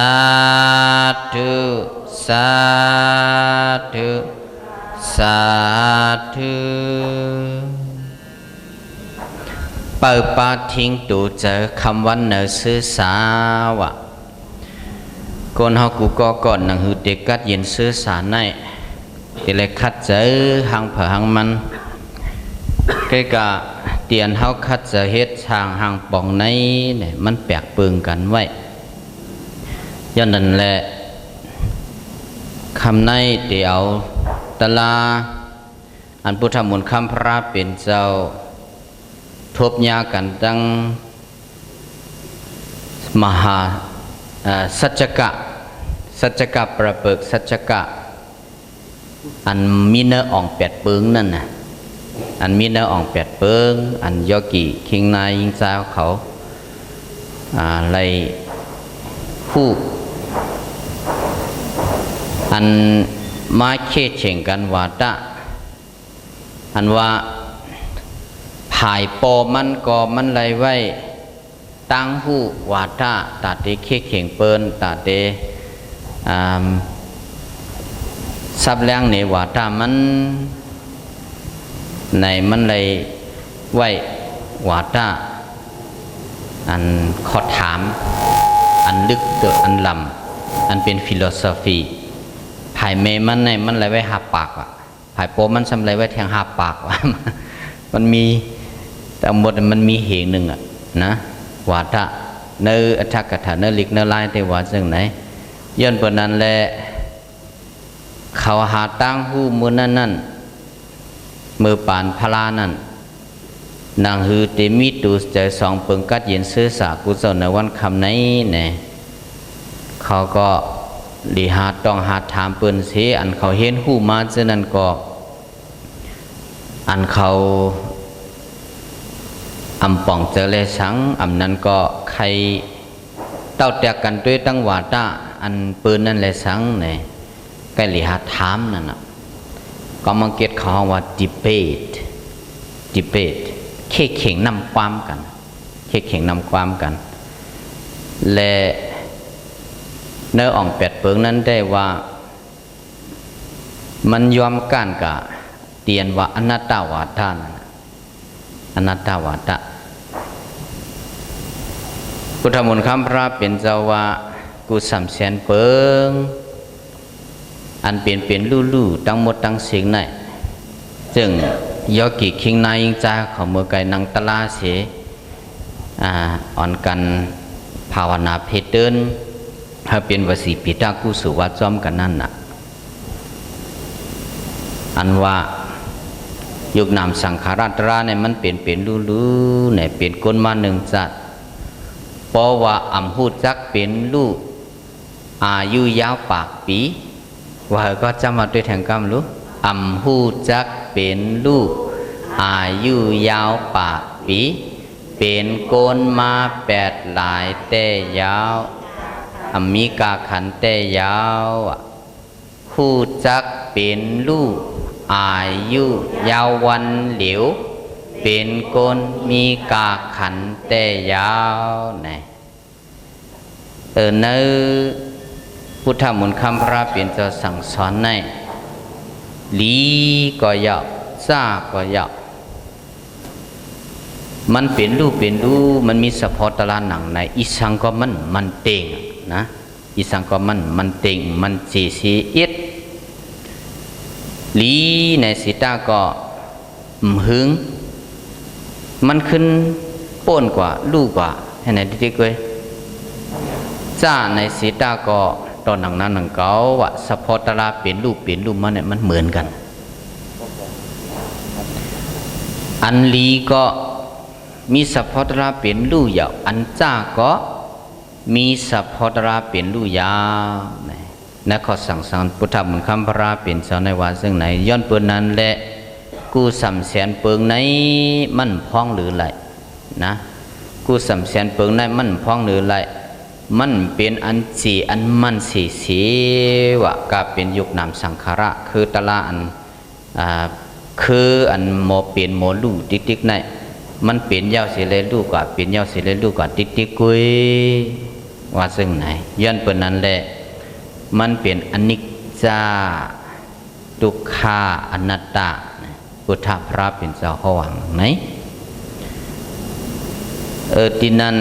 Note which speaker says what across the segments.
Speaker 1: าธุสาธุสาธุเปิดปาทิ้งตูเจอคำวันเนอซื้อสาวะคนเขากูก็ก่อนหนังหือเด็กกัดเย็นซื้อสาในที่เลยคัดเจอหางเผอหางมันใกล้กะเตียนเขาคัดเจอเฮ็ดช่างหางปองในเนี่ยมันแปลกปึงกันไว้ย้อนนั่นแหละคำในเดียวตลาอันพุทธมนต์คำพระเป็นเจ้าทบยากันตั้งมหาสัจกะประเบิกสัจกะอันมีเนื้ออ่องแปดเปิงนั่นน่ะอันมีเนื้ออ่องแปดเปิงอันยอกิคิงนายยิงเจ้าเขาอะไรผู้อันมาเคิดเช่งกันว่าตะอันว่าภายปอมันก็มันไรไว้ตั้งหูวาทะตาเตเคิดเข่งเปิ้นตาเตซับแรงในวาทะมันในมันไรไว้วาทะอันขอถามอันลึกเกิดอันลำอันเป็นฟิโลโซฟีภายเมมันในมันไรไว้หาปากว่ะภายโปมันทำไรไว้แทงหาปากว่ะมันมีแต่หมดมันมีเหตุหนึ่งอ่ะนะวาทะเนื้ออัฐกถาเนื้อลิกเนื้อลายแต่ว่าซึ่งไหนย้อนเปิดนั้นแหละเขาหาตั้งหูมือนั่นมือปานพลานั่นนางฮือเตมิตูใจสองเปิงกัดเย็นซื้อสากุศลในวันคำไหนเนี่ยเขาก็ดีหาต้องหาถามเปิ้นเสียอันเขาเห็นหูมาเช่นนั้นก็อันเขาอำป่องเจอเลยสังอำนั้นก็ใครเต้าแตกกันด้วยตั้งวาตาอันปืนนั่นเลยสังเนี่ยใกล้หลีหาถามนั่นน่ะก็มังเกตเขาว่า debate เข่งนำความกันเข่งนำความกันและเนื้ออ่องแปดเปิงนั้นได้ว่ามันยอมก้านกะเตียนว่าอนัตตาวาทานั่นอนัตตาวาทะพุทธมนต์คำพระเป็นเจ้าว่ากูสำเสียนเปิงอันเปลี่ยนลู่ตั้งหมดตั้งสิ่งไหนจึงยอกิคิงนายยิงจ้าเขาเมื่อไก่นังตลาเสอ่อนกันภาวนาเพเดินถ้าเป็นวสีปิตากู้สู่วัดจอมกันนั่นน่ะอันว่ายุคนามสังขาราตราเนี่ยมันเปลี่ยนลู่เนี่ยเปลี่ยนก้นมาหนึ่งจัดเพราะว่าอำหูจักเป็นลู่อายุยาวปากปีว่าก็จำมาด้วยแทงกรรมรู้อำหูจักเป็นลู่อายุยาวปากปีเป็นก้นมาแปดหลายแต่ยาวอมิกาขันแต่ยาวหูจักเป็นลู่อายุยาววันเหลียวเป็นคนมีกาขันแต่ยาวเนี่ยเนื้อพุทธมนต์คำพระเป็นจะสั่งสอนในลีก็ยาวซาก็ยาวมันเป็นรูมันมีสะพอตลาหนังในอีสังก็มันเต็งนะอีสังก็มันเต็งมันสีเอ็ดลีในสิตาก็หึงมันขึ้นป้นกว่าลูกกว่าให้ไหนดิเว้ยจ้าในสิตาก็ตอนหนังนั้นหนังเก่าว่าสะพอตลาเปลี่ยนรูปมันเนี่ยมันเหมือนกันอันลีก็มีสะพอตลาเปลี่ยนรูปยาวอันจ้าก็มีสะพอตลาเปลี่ยนรูปยาวนักขอสั่งสอนพุทธมนต์คำพระเป็นสอนในว่าซึ่งไหนย้อนเปิดนั้นและกูสำเสียนเปิงในมันพ้องหรือไรนะกูสำเสียนเปิงในมันพ้องหรือไรมันเป็นอันสีอันมันสีวะก็เป็นยุคนามสังขาระคือตละอันคืออันโมเปลี่ยนโมลู่ติ๊กในมันเปลี่ยนยาวเสียเลยลูกกว่าเปลี่ยนยาวเสียเลยลูกกว่าติ๊กกุย ว่าซึ่งไหนย้อนเปิดนั้นแหละมันเป็นอนิจจาทุกขาอนัตตาพุทธพระเป็นเจ้าเขาหวังไหนที่นั้น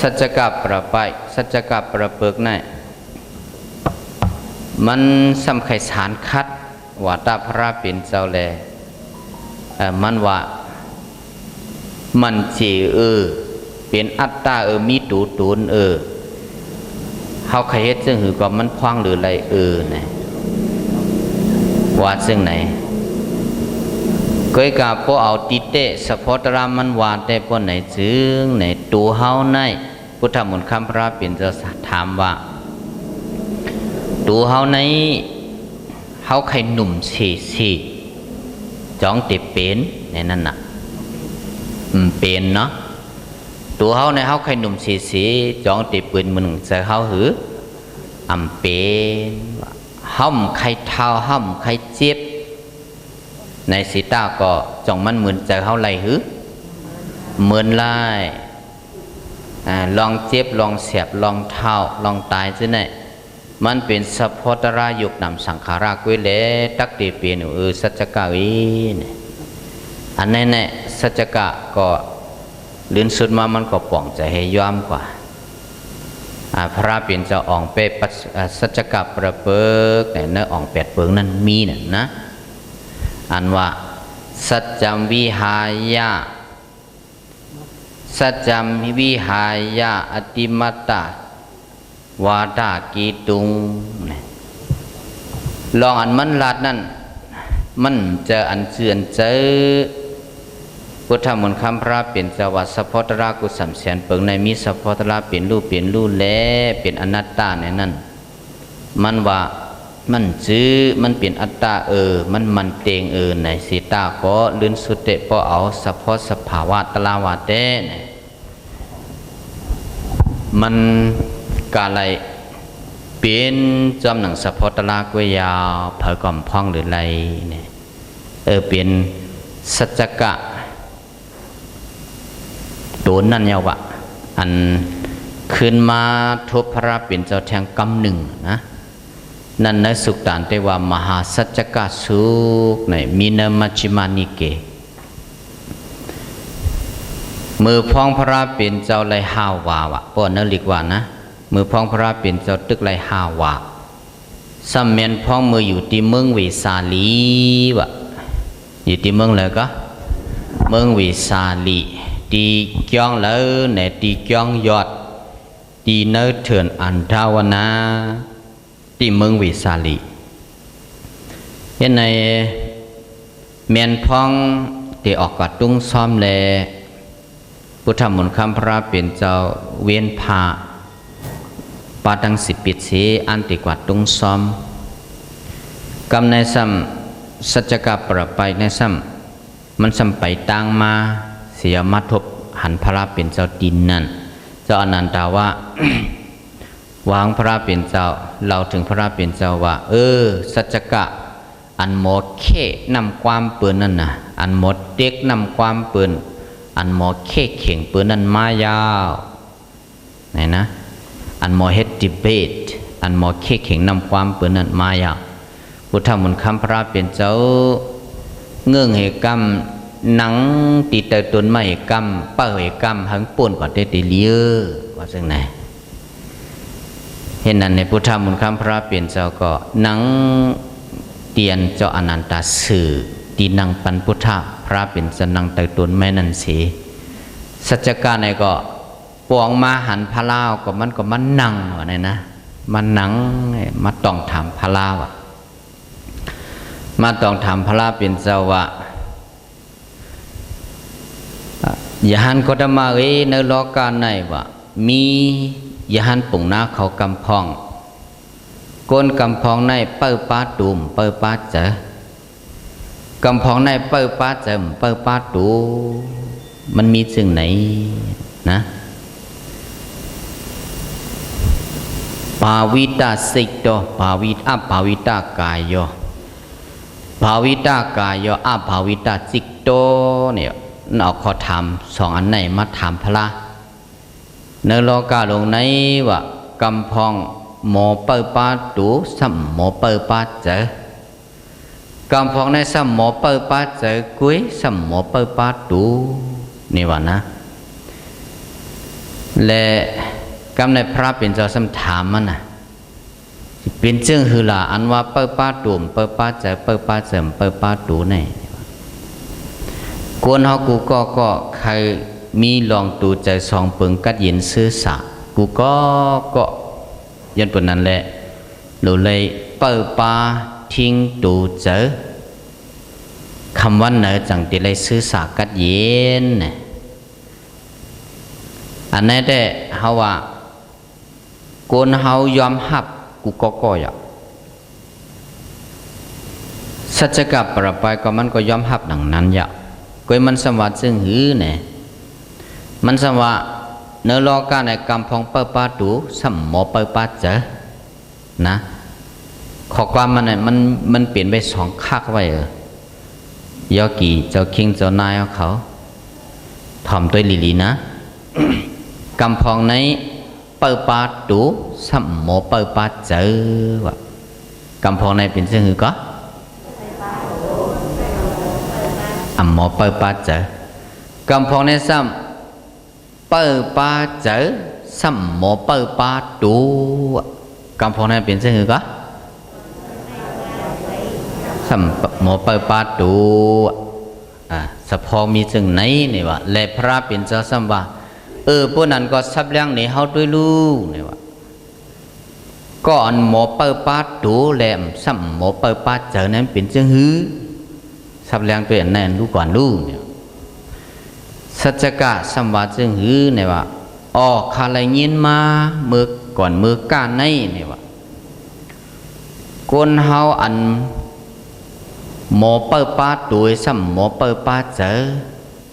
Speaker 1: สัจกะประไปสัจกะประเปิกนั่นมันสำคัญสารคัดว่าตาพระเป็นเจ้าแลมันว่ามันจีเป็นอัตตามีตูตูนเขาใครเฮ็ดซึ่งหือก็มันพวางหรืออะไรนะว่าซึ่งไหนเคยกาพอเอาติเตสะพอตรามันวาแต่พอไหนจึงไหนตัวเฮาในพุทธมนต์คำพระเป็นจะถามว่าตัวเฮาในเฮาใครหนุ่มสีจ้องติเป็นในนั้นน่ะเป็นเนาะตัวเฮาในเฮาใครหนุ่มสีจ้องติปืนมึงจะเฮาหือเป็นห้อมใครเท้าห้อมใครเจ็บในสีตาก็จ้องมันเหมือนจะเฮาไหลหือเหมือนไล่ลองเจ็บลองเสียบลองเท้าลองตายซะไหนมันเป็นสัพพตรายุกนำสังขารากุยเลตักตีเปลี่ยนสัจกะวินอันนั้นแหละสัจกะก็ลื่นสุดมามันก็ป่องใจให้ย้อมกว่าพระเป็นเจ้าอ่องเปปัสสัจกะประเปิกแต่เนื้ออ่องแปดเปิงนั้นมีน่ะนะอันว่าสัจจัมวิหายะสัจจัมวิหายะอติมัตตาวาดากีตุงลองอันมันลาดนั่นมันจะอันเจือนเจอพุทธมนต์คำพระเป็นจวัตสัพพตรากุสัมเสียนเปิงในมีสัพพตราเป็นรูปแลเป็นอนัตตาในนั้นมันว่ามันจื้อมันเป็นอัตตามันเตงในสีตาก็ลื่นสุดเตะพอเอาสัพพสภาวะตลาวาเตมันกาไรเป็นจอมหนังสัพพตลากวยาวเผยก่อมพองหรือไรเนี่ยเป็นสัจกะโดนนั่นยาวะอันขึ้นมาทบพระเป็นเจ้าแทงกำหนึ่งนะนั่นในสุขตานเตว่ามหาสัจกะสุขในมีนมัชฌิมานิเกมือพองพระเป็นเจ้าไรห้าวาวะป้อนนลิกว่านะมือพองพระเป็นเจ้าตึกไรห้าวาสัมเมียนพองมืออยู่ที่เมืองวิสาลีวะอยู่ที่เมืองอะไรก็เมืองวิสาลีตีเกียงแล้วในตีเกียงยอดตีเนื้อเถื่อนอันดาวนาตีเมืองวิสาลีเห็นในเมียนพองตีออกกัดตุ้งซ้อมแลพุทธมนต์คำพระเป็นเจ้าเวียนผาปาดังสิปิดสีอันติกว่าตุ้งซ้อมกำในซ้ำสัจกะประไปในซ้ำมันซ้ำไปตั้งมาเสียมัทบหันพระเป็นเจ้าดินนั่นเจ้าอนันตาวะ วางพระเป็นเจ้าเราถึงพระเป็นเจ้าว่าสัจกะอันหมดเข่นำความเปืนนั่นนะอันหมดเด็กนำความเปืนอันหมอเข่เข่งเปืนนั่นมายาวไหนนะอันหมอเฮดดิเบตอันหมอเข่เข่งนำความเปืนนั่นมายาวพุทธมนต์คำพระเป็นเจ้าเงื่องเหกรรมหนังตีเตตุนมาเหกรรมเป้าเหกรรมหังป่นกว่าเตติเลียว่าซึ่งไหนเห็นนั้นในพุทธมนต์คำพระเป็นเจ้าก็หนังเตียนเจ้าอนันตาสื่อตีนังปันพุทธพระเป็นสนังเตตุนแม่นันสีสัจกะในก็ปวงมาหันพระลาวก็มันนั่งวะเนี่ยนะมันหนังมาต้องถามพระลาวอ่ะมาต้องถามพระลาวเป็นเจ้าว่าอย่าหันก็ได้มาในโลกาในว่ามีอย่าหันปุ่งหน้าเขากำพองก้นกำพองในเปิดป้าตุ่มเปิดป้าเจอกำพองในเปิดป้าเจมเปิดป้าตูมันมีสิ่งไหนนะภาวิตาสิกโตภาวิตากายโยภาวิตากายโยภาวิตาสิกโตเนี่ยเอาขอถามสองอันไหนมาถามพระ เนโลกาลงในว่ากำพองหมอเปิดปาตูสัมหมอเปิดปาเจอกำพองในสัมหมอเปิดปาเจอกุ้ยสัมหมอเปิดปาตูนี่ว่านะและกำในพระเป็นเจ้าสัมถามมันนะเป็นจึงคือละอันว่าเปิดปาตูมเปิดปาเจอเปิดปาเจิมเปิดปาตูนี่กวนเฮากูก็ใครมีลองตูใจสองปึงกัดยินซื้อสะกูก็ยันปนนั้นแหละหรือเลยเปิดปาทิ้งตูเจอคำว่าเนอจังติเลยซื้อสากัดเย็นอันนี้ได้เฮาว่าโกนเฮายอมหับกูก็อยากสัจกับประไปก็มันก็ยอมหับดังนั้นอยากก็มันสวัสดิ์ซึ่งหือเนี่ยมันสว่าเนื้อลอกาในกำพองเปิดปาตูสัมหมอเปิดปาเจอนะขอความมันเนี่ยมันเปลี่ยนไปสองคักไว้ยอกี่เจ้าคิงเจ้านายเขาถ่อมตัวลีนะ กำพองในเปิดปาตูสัมหมอเปิดปาเจอวะกำพองในเป็นซึ่งหือก็อัมหมอเปิดปาเจอกำพองในซ้ำเปิดปาเจอสัมหมอเปิดปาตูกำพองในเป็นซึ่งหือก็สัมหมอเปิดปาตูสะพอมีจึงไหนนี่วะและพระเป็นเจ้าสัมว่าพวกนั้นก็สับเลี้ยงในเฮาด้วยลูกนี่วะก็อันหมอเปิดปาตูแหลมสัมหมอเปิดปาเจอนั้นเป็นจึงหือสับเลี้ยงเป็นแน่นลูกก่อนลูกเนี่ยสัจกะสัมวาจึงหือนี่วะคาเลยยินมามือก่อนมือก้านในนี่วะคนเฮาอันหมอเปิดปาตัวสัมหมอเปิดปาเจอ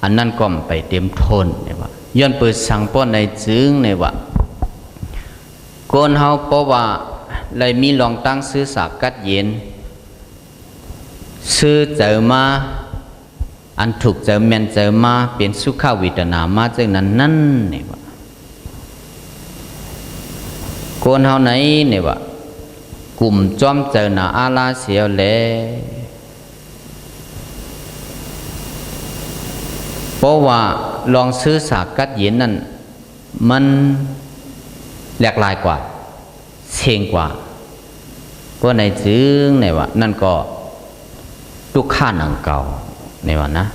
Speaker 1: อันนั้นก็ไปเต็มทนเนี่ยวะย้อนเปิดสังป้อนในจึงเนี่ยวะคนเฮาเพราะว่าเลยมีลองตั้งซื้อสากกัดเย็นซื้อเจอมาอันถูกเจอแมนเจอมาเป็นสุขวิตนามาจึงนั้นนั่นเนี่ยวะคนเฮาไหนเนี่ยวะกลุ่มจอมเจอหนาอาลาเสียวแลเพราะว่าลองซื้อสากกัดเย็นนั่นมันแหลกลายกว่าเชียงกว่าก็ในจึงในว่านั่นก็ทุกข้าหนังเก่าในว่านะ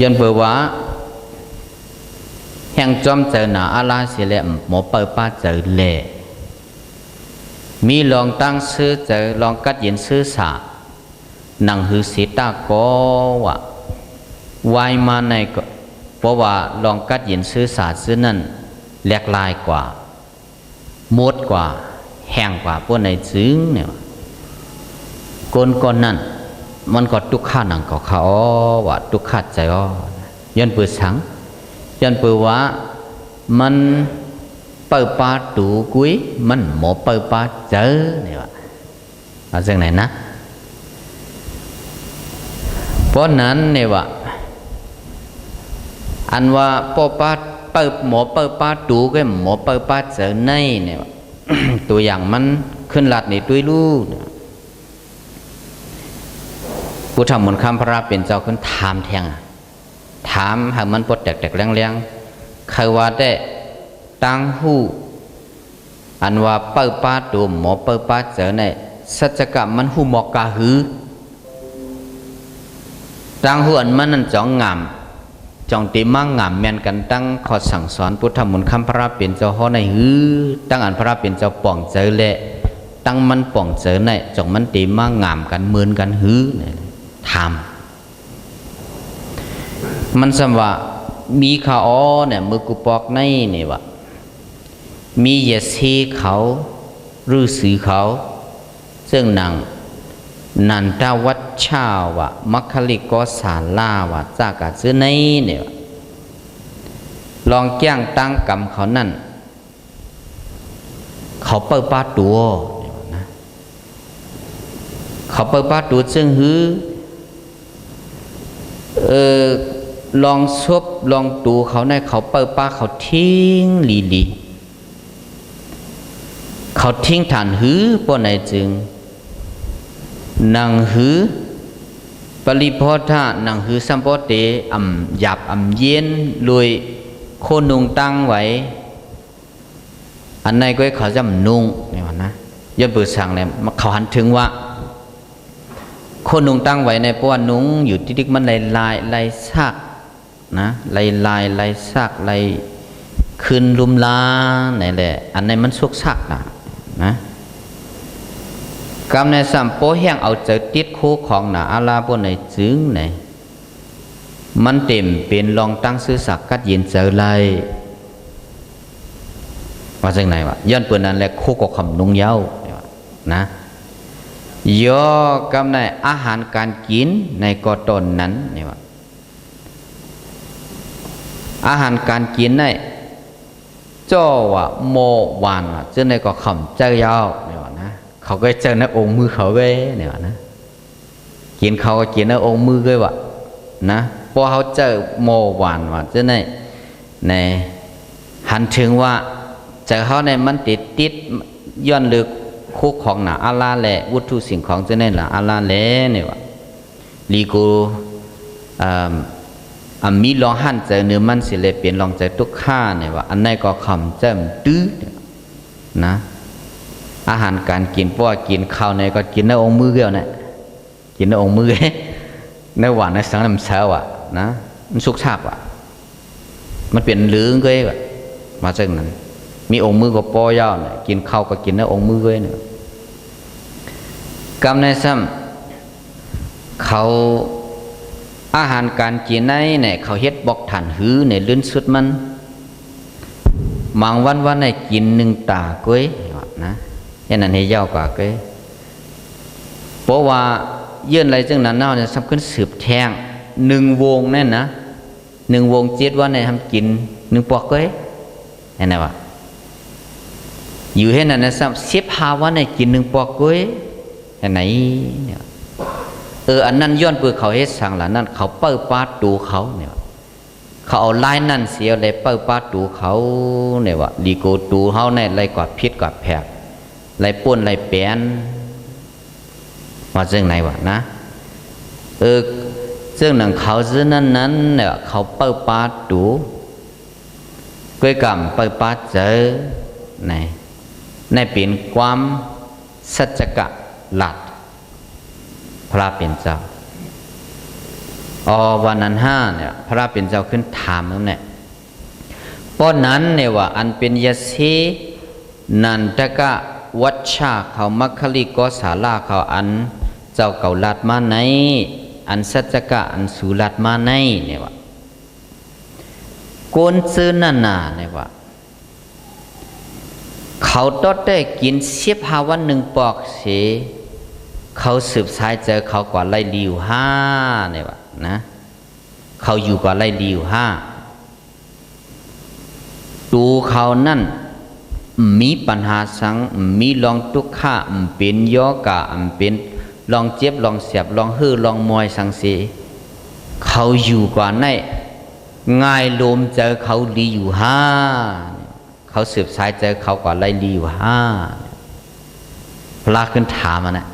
Speaker 1: ยันเปิดว่าแห่งจอมเจอหนาอาลาเสียแหลมหมอเปิดป้าเจอเล่มีลองตั้งซื้อเจอลองกัดเย็นซื้อสาหนังหือสีตาก็ว่าวายมาในก็เพราะว่าลองกัดเย็นซื้อสาซื้อนั่นแหลกลายกว่ามดกว่าแห้งกว่าพวกในจึงเนี่ยก้นนั่นมันก็ทุกข้าหนังก็เขาว่าทุกข้าใจย้อนเปิดสังย้อนเปิดว่ามันเปิดปาตูกุ้ยมันหมอเปิดปาเจอเนี่ยวะเอาจากไหนนะเพราะนั้นเนี่ยวะอันว่าปอปาเปิดหมอเปิดปาตูก็หมอเปิดปาเจอในเนี่ยวะ ตัวอย่างมันขึ้นหลัดในด้วยลูกผู้ทำมนต์คำพระเป็นเจ้าขึ้นถามแทงถามให้มันปดแตกๆแรงๆใครว่าได้ตั้งหูอันว่าเปิดปาตูหมอเปิดปาเจอในสัจกะมันหูหมอกกะหือตั้งหูอันมันนั่นจ้องงามจองตีมั่งงามแม่นกันตั้งขอสั่งสอนพุทธมนต์คำพระเป็นเจ้าฮ้อในหือตั้งอันพระเป็นเจ้าป่องเจอแหละตั้งมันป่องเจอในจองมันตีมั่งงามกันเหมือนกันหือทำมันสมว่ามีขาอ้อเนี่ยมือกุปอกในนี่วะมีเยซีเขาฤาษีเขาซึ่งนางนันทวัชชาวะมัคคลิกสาลาวะจากาซื้อในเนี่ยลองแก้งตั้งกรรมเขานั่นเขาเปิดปาตัวนะเขาเปิดปาตัวซึ่งหือ ลองซบลองตูเขาในเขาเปิดป้าเขาทิ้งลีเขาทิ้งฐานหือป้อไหนจึงนังหือปริพอธานังหือสัมปเตหยาบเย็นลอยโคนุงตั้งไว้อันไหนก็เขาจะนุงนี่วะนะย่อเปิดสั่งเลยเขาหันถึงว่าโคนุงตั้งไว้ในเพราะว่านุงอยู่ที่ดิกมันลายซากนะลายซากลายคืนลุมลานี่แหละอันไหนมันสุกซากนะกำในสัมโปแห้งเอาเจอติดคู่ของหนาอาลาบนในจึงไหนมันเต็มเป็นลองตั้งซื้อสักกัดยินเจอเลยว่าจังไหนวะย้อนเปิดนั้นแหละคู่กับคำนุ่งเย้านะย่อกำในอาหารการกินในกอตนนั้นนี่วะอาหารการกินในจ้อว่าโมวานเจ้าในก็คำเจ้าเย้านี่วะนะเขาก็เจอในองค์มือเขาเว้เนี่ยวะนะกินเขาก็กินในองค์มือด้วยวะนะพอเขาเจอโมวานว่าเจ้าในหันถึงว่าเจอเขาในมันติดย้อนลึกคู่ของหนาอาลาแหละวัตถุสิ่งของเจ้าในหละอาลาแหละเนี่ยวะลีกูมีลองหั่นเจอเนื้อมันสิเลยเปลี่ยนลองใจทุกข้าเนี่ยวะอันไหนก็คำเจ้มตื้อนะอาหารการกินเพราะว่ากินข้าวในก็กินในองค์มือเกี่ยวนะกินในองค์มือในหวานในสังน้ำเช้าอ่ะนะมันสุกชาบอ่ะมันเปลี่ยนลืงก็แบบมาจากนั้นมีองค์มือก็ป้อย่อเนี่ยกินข้าวก็กินในองค์มือเนี่ยกำในซ้ำเขาอาหารการกินในเนี่ยเขาเฮ็ดบอกฐานหื้อในลื่นสุดมันบางวันในกินหนึ่งตาก้อยนะยันนั้นให้ยาวกว่าก้อยเพราะว่าเยื่ออะไรจังนั้นเน่าเนี่ยสำคัญสืบแทงหนึ่งวงนั่นนะหนึ่งวง7 วันในทำกินหนึ่งปอกก้อยเห็นไหมวะอยู่ให้นั่นนะซ้ำ15 วันในกินหนึ่งปอกก้อยเห็นไหนเนี่ยอันนั้นย้อนเปื่อเขาเฮ็ดสั่งหล่ะนั่นเขาเปิดปาดูเขาเนี่ยเขาเอาลายนั่นเสียเลยเปิดปาดูเขาเนี่ยว่าดีโกดูเขาเนี่ยไรกอดพิษกอดแผลไรป่นไรแปนว่าเรื่องไหนวะนะเรื่องหนังเขาซื้อนั้นเนี่ยเขาเปิดปาดูก้อยกำเปิดปาเจอในเป็นความสัจจะหลัดพระเป็นเจ้าวันนั้น5เนี่ยพระเป็นเจ้าขึ้นถามนั่นแหละป้อนนั้นเนี่ยว่าอันเป็นยสีนันทกะวัชชาเขามัคคลิกสาลาเขาอันเจ้าเก่าลัดมาในอันสัจกะอันสูลัดมาในเนี่ยว่าโกนซื้อนานาเนี่ยว่าเขาต้องได้กิน15 วัน1 ปอกเสเขาสืบสายเจอเขากว่าไล่ลิว5เนี่ยวะนะเขาอยู่กว่าไล่ลิว5ดูเขานั่นมีปัญหาสังมีลองทุกข้าเป็นโยกะเป็นลองเจ็บลองเสียบลองฮื้อลองมวยสังสีเขาอยู่กว่าในง่ายลมเจอเขาลีอยู่5เขาสืบสายเจอเขากว่าไล่ลิว5พระขึ้นถามนะ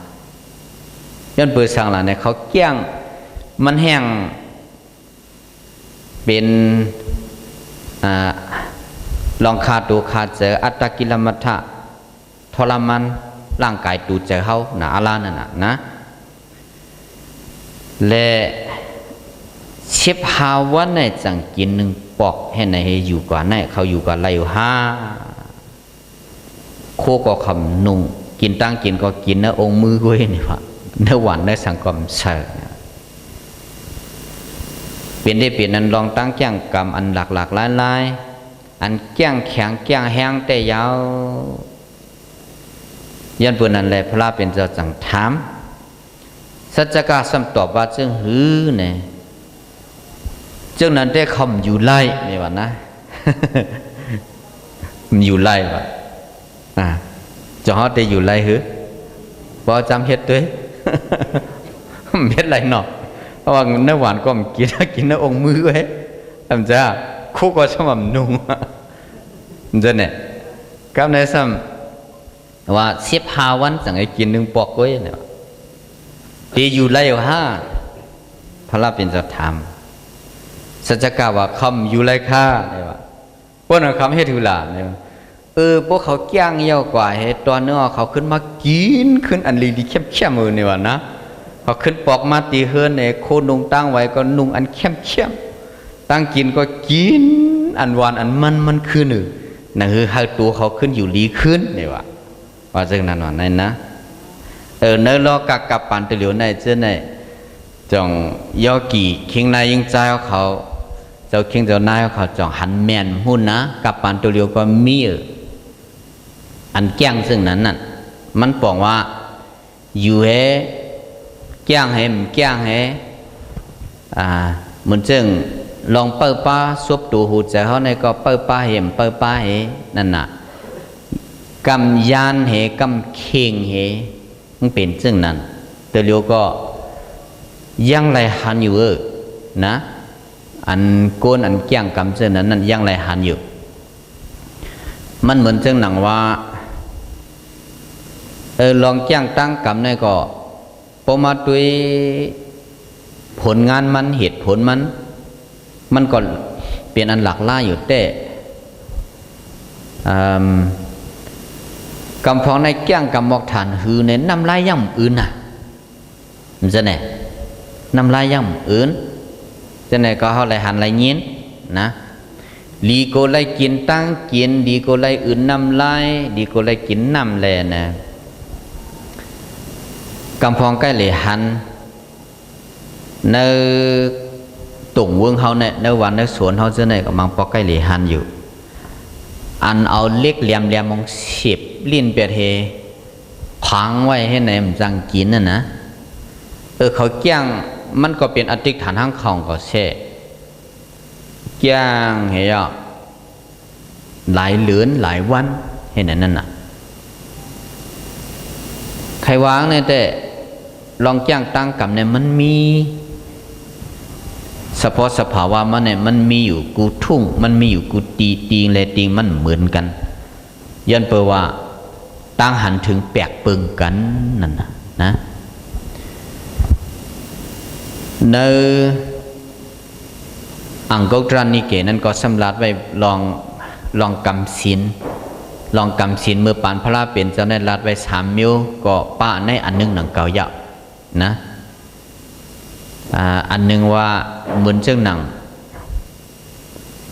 Speaker 1: ย้อนเปิดสั่งหล่ะเนี่ยเขาเกี้ยงมันแห้งเป็นลองคาดูคาเจออัตตกิลมัฏฐะทรมานร่างกายตูเจอเขาหนาอาลานั่นนะและ15 วันในจังกิน1 ปอกให้ในอยู่กว่าในเขาอยู่กว่าไรอยู่5โคก็คำนุ่งกินตั้งกินก็กินนะองค์มือก้วยนี่วะเนื้อหวานในสังคมเสร์เป็นได้เปลี่ยนนั้นลองตั้งแก้งกรรมอันหลากหลายอันแก้งแข็งแก้งแห้งแต่ยาวยันปืนนั้นแหละพระเป็นเจ้าจังถามสัจจกะสัมตอบว่าจึงหื้อเนี่ยจึงนั้นได้คำอยู่ไล่นี่วะนะอยู่ไล่วะจะฮอดได้อยู่ไล่หื้อพอจำเฮ็ดด้วยเฮ็ดไรเนาะ เพราะว่าเนื้อหวานก็มันกินกินเนื้อองค์มือไว้ทำจ้าคู่ก็ชอบมันนุ่งมันจะเนี่ยกับในซ้ำว่า15 วันสั่งให้กิน1 ปอกไว้เนี่ยตีอยู่ไรอยู่ห้าพระราเป็นจะทำสัจจกะว่าคำอยู่ไรค่าเนี่ยว่าพวกนั้นคำให้ถือหลานเนี่ยพวกเขาแก้งเยี่ยวกว่าเหตุตอนเนื้อเขาขึ้นมากินขึ้นอันลีดีเข้มมือเนี่ยว่านะเขาขึ้นปอกมาตีเฮือนเนี่ยโคนุงตั้งไว้ก็นุงอันเข้มตั้งกินก็กินอันหวานอันมันขึ้นนั่นคือให้ตัวเขาขึ้นอยู่ลีขึ้นเนี่ยว่าจึงนั้นว่านั่นนะเนื้อลอกับปันตะเหลียวในเจ้าในจ่องย่อกี่คิงนายยิงใจเขาเจ้าคิงเจ้านายเขาจ่องหันแมนหุ่นนะกับปันตะเหลียวก็มีอันแก้งซึ่งนั้นน่ะมันบอกว่าอยู่เฮแก้งเฮมแก้งเฮเหมือนจึงลองเปิดป้าซบตูหูใจเขาในก็เปิดป้าเห็มเปิดป้าเฮนั่นน่ะกำยานเฮกำเข่งเฮมันเป็นซึ่งนั้นแต่เลียวก็ยังไรหันอยู่นะอันโกนอันแก้งกำซึ่งนั้นนั่นยังไรหันอยู่มันเหมือนจึงหนังว่าลองแจ้งตั้งกรรมในก็พอมาด้วยผลงานมันเหตุผลมันก็เป็นอันหลักล่าอยู่แต่กำพองในแก้งกำบอกฐานหือในน้ำลายย่ำอื่นน่ะมันจะไหนน้ำลายย่ำอื่นจะไหนก็เขาไหลหันไหลยินนะลีโกไลกินตั้งกินดีโกไลอื่นน้ำลายดีโกไลกินน้ำแลนะกำพองใกล้เลยหันในตุ่งเวงเขาเนี่ยในวันในสวนเขาเจ้าเนี่ยก็มังปอกใกล้เลยหันอยู่อันเอาเล็กเหลี่ยมมองเสียบลิ้นเปียเทพังไว้ให้ในมันจังกินน่ะนะเขาแก้งมันก็เป็นอติฐานห้างของก็เช่แก้งเหี้ยหลายเหลือนหลายวันให้นั่นน่ะใครวางเนี่ยแต่ลองแจ้งตั้งกับเนี่ยมันมีเฉพาะสภาวะมันเนี่ยมันมีอยู่กูทุ่งมันมีอยู่กูตีงเลยตีงมันเหมือนกันยันเปว่าตั้งหันถึงแปลกเปิงกันนั่นนะในอังกฤษนิเกนั่นก็สำลัดไว้ลองกำศีลเมื่อปานพระราเป็นเจ้าในรัฐไว้3 นิ้วก็ป้าในอันนึงหนังเก่าเยอะนะอันนึงว่าเหมือนเจ้าหนัง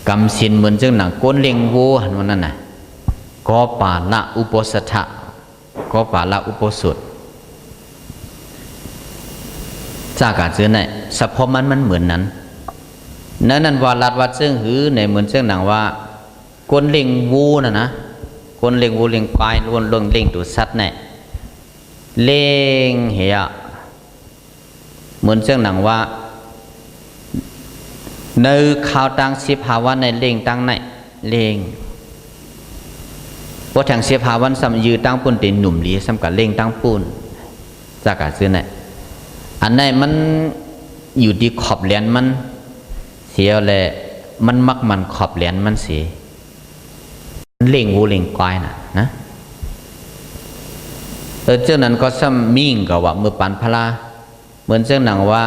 Speaker 1: กำศีลเหมือนเจ้าหนังก้นเลียงโวหันวันนั้นน่ะก็ป่าละอุปสถะก็ป่าละอุปสุตจากการเจอในสภาพมันเหมือนนั้นนั่นว่ารัฐวัดซึ่งหือในเหมือนเจ้าหนังว่าก้นเลียงโวนะคนเลี้ยงวัวเลี้ยงควายล้วนเลี้ยงตัวสัตว์เนี่ยเลี้ยงเหี้ยเหมือนเจ้าหนังว่าในข่าวตั้ง15 วันในเลี้ยงตั้งในเลี้ยงว่าทาง15 วันสำยือตั้งปุ่นเป็นหนุ่มหลีสำกับเลี้ยงตั้งปุ่นจากการซื้อเนี่ยอันไหนมันอยู่ที่ขอบเหรียญมันเสียเลยมันมักมันขอบเหรียญมันเสียเล่งวัวเล่งควายนะเจ้านั้นก็ซ้ำมิ่งกับว่าเมื่อปันพลาเหมือนเจ้าหนังว่า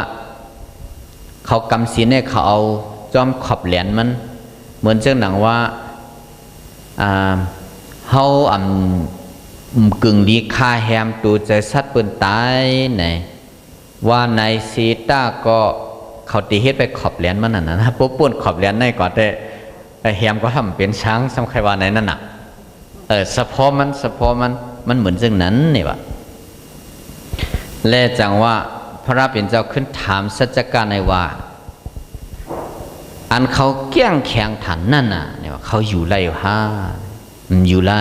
Speaker 1: เขากำศีลเนี่ยเขาเอาจอมขอบเหรียญมันเหมือนเจ้าหนังว่าเขากึ่งดีคาแฮมตูใจสัตว์ปืนตายไหนว่าในซีต้าก็เขาตีเฮ็ดไปขอบเหรียญมันนะปุ๊บปุ่นขอบเหรียญในก่อนแต่แฮมก็ทำเป็นช้างสำคัญว่าในนั่นน่ะสะพอมันเหมือนเรื่องนั้นนี่วะและจังว่าพระราเป็นเจ้าขึ้นถามสัจจการในว่าอันเขาแก้งแข็งฐานนั่นน่ะเนี่ยว่าเขาอยู่ไรอยู่ไร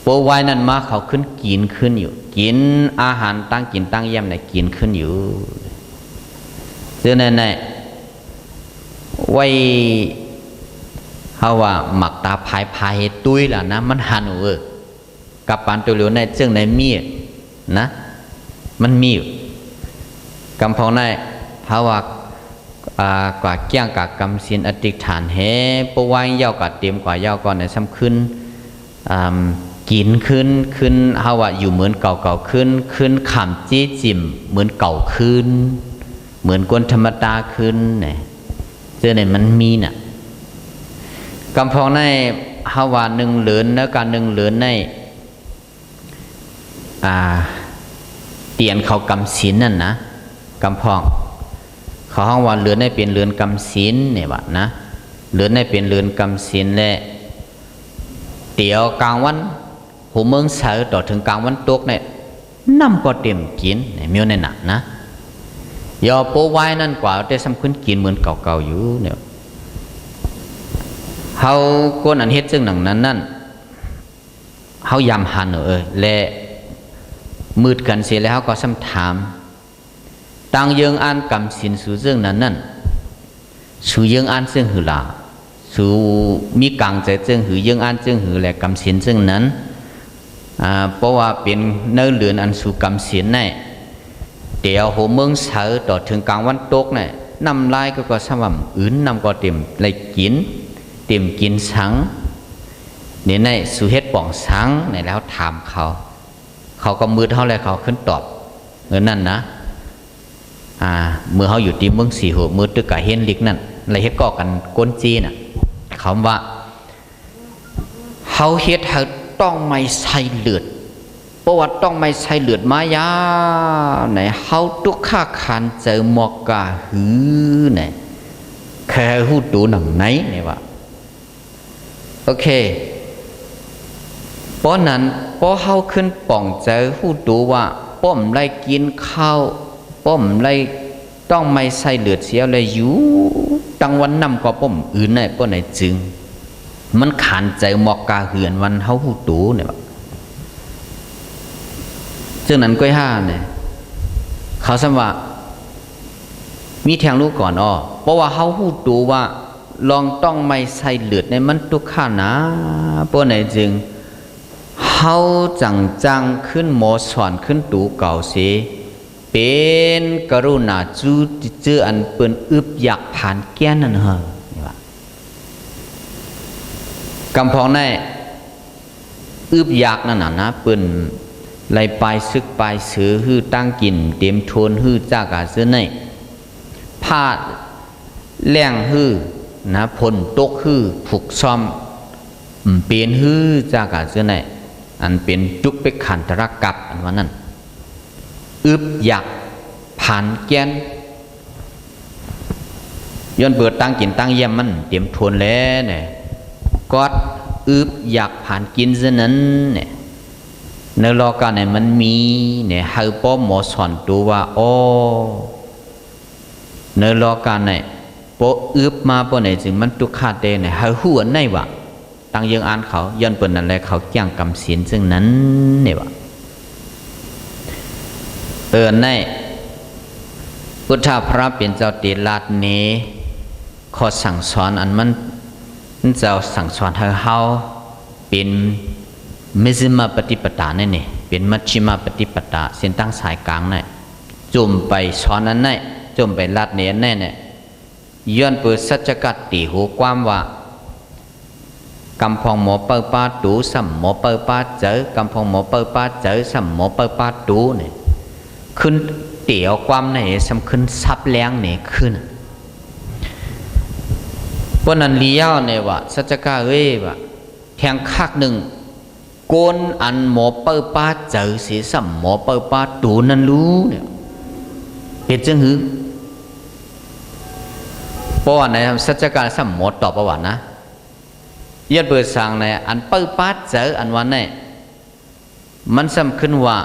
Speaker 1: โปไว้นั่นมาเขาขึ้นอยู่กินอาหารตั้งกินตั้งเยี่ยมเนี่ยกินขึ้นอยู่ซึ่งในไว้เฮาว่าหมักตาพายตุ้ยล่ะนะมันหันกับปานตัวเหลียวในเจ้งในมีดนะมันมี กำพองในภาวะกว่าเกี้ยงกับกำสินอติฐานเฮปวายเย้ากับเตรียมกว่าเย้าก่อนในซ้ำขึ้นกินขึ้นภาวะอยู่เหมือนเก่าขึ้นขำจี้จิ่มเหมือนเก่าขึ้นเหมือนกวนธรรมดาขึ้นเนี่ยเจอเนี่ยมันมีน่ะกำพองในภาวะหนึ่งเหลือนแล้วการหนึ่งเหลือนในเตียนเขากำศีลนั่นนะกำพองเขาห้องว่าเรือนได้เป็นเรือนกำศีลเนี่ยวะนะเรือนได้เป็นเรือนกำศีลและเตี๋ยวกลางวันหัวเมืองเสาต่อถึงกลางวันตกเนี่ยน้ำก็เต็มกินเนี่ยมีในหนักนะยอโปไว้นั่นกว่าได้ซ้ำขึ้นกินเหมือนเก่าๆอยู่เนี่ยเฮาก้นอันเฮ็ดซึ่งหนังนั้นเฮายำหันและมืดกันเสียแล้วเขาก็ซ้ำถามตังยังอ่านกำสินสู่เรื่องนั้นสู่ยังอ่านซึ่งหือลาสู่มีกังใจซึ่งหือยังอ่านซึ่งหือและกำสินซึ่งนั้นเพราะว่าเป็นเนื้อเลือนอันสู่กำสินในเดี๋ยวหัวเมืองเสาต่อถึงกลางวันตกเนี่ยนำลายก็สว่ำอื่นนำก็เต็มเลยกินเต็มกินสังเนี่ยในสู่เฮ็ดป่องสังในแล้วถามเขาก็มือเท่าไรเขาขึ้นตอบนั่นนะเมื่อเขาอยู่ที่เมืองสีหัวมือตึกกะเห็นลิกนั่นอะไรเฮ็ดก่อกันก้นจีน่ะเขาว่าเขาเฮ็ดเขาต้องไม่ใส่เลือดเพราะว่าต้องไม่ใส่เลือดมายาไหนเขาตุกข้าขันเจอหมอกกาหือไหนแค่หูดูหนังไหนเนี่ยวะโอเคเพราะนั้นพอเขาขึ้นป่องเจอหูดูว่าป้อมไล่กินข้าวป้อมไล่ต้องไม่ใส่เลือดเสียเลยอยู่ตั้งวันนำก็ป้อมอื่นไหนป้อไหนจึงมันขันใจหมอกกาเหือนวันเขาหูดูเนี่ยจึงนั้นก้อยห้าเนี่ยเขาสมว่ามีแทงลูกก่อนเพราะว่าเขาหูดูว่าลองต้องไม่ใส่เลือดในมันตุกข้านะป้อไหนจึงเขาจังขึ้นหมอสอนขึ้นตูเก่าเสียเป็นกรุณาจูเจออันเปิ้นอึบอยากผ่านแก้นนั่นเหรอนี่ว่ากำพองในอึบอยากนั่นน่ะนะเปิ้นไล่ไปซึกไปซื้อฮื้อตั้งกินเต็มทนฮื้อจากาซื้อในผ้าแรงฮื้อนะผลตกฮื้อผูกซ่อมเป็นฮื้อจากาซื้อในอันเป็นจุกไปขันตรกับอันว่านั่นอึบอยากผ่านแกนย้อนเปิดตั้งกินตั้งเยี่ยมมันเตรียมทวนแล้วเนี่ยก็อึบอยากผ่านกินซะนั้นเนี่ยในโลกาเนี่ยมันมีเนี่ยให้ป้อหมอสอนตัวว่าโอ้ในโลกาเนี่ยป้ออึบมาป้อไหนจึงมันตุกขาดเดเนี่ยให้หัวในวะตั้งยังอ่านเขาย้อนเปิดนั่นแหละเขาจ้างกำศีลซึ่งนั้นเนี่ยวะในพุทธพระเป็นเจ้าติลาดเนขอสั่งสอนอันมันเจ้าสั่งสอนให้เฮาเป็นมิจิมาปฏิปตาเนี่ยนี่เป็นมัชฌิมาปฏิปตาเส้นตั้งสายกลางเนี่ยจุ่มไปสอนนั้นเนี่ยจุ่มไปลาดเนเนี่ยย้อนเปิดสัจกัดตีหูความว่ากำพองหมอเปิดป้าตูสัมหมอเปิดป้าเจอกำพองหมอเปิดป้าเจอสัมหมอเปิดป้าตูเนี่ยขึ้นเตี๋ยวความไหนสำขึ้นซับแรงเนี่ยขึ้นเพราะนั้นเลี้ยวเนี่ยว่าสัจกะว่าแทงคักหนึ่งโกนอันหมอเปิดป้าเจอเสียสัมหมอเปิดป้าตูนั่นรู้เนี่ยเป็นจังหือเพราะว่าในสัจกะสัมหมอตอบประวัตินะยัดเปิดสั่งในอันเปิดป้าเจออันวันเนี่ยมันสำคัญว่า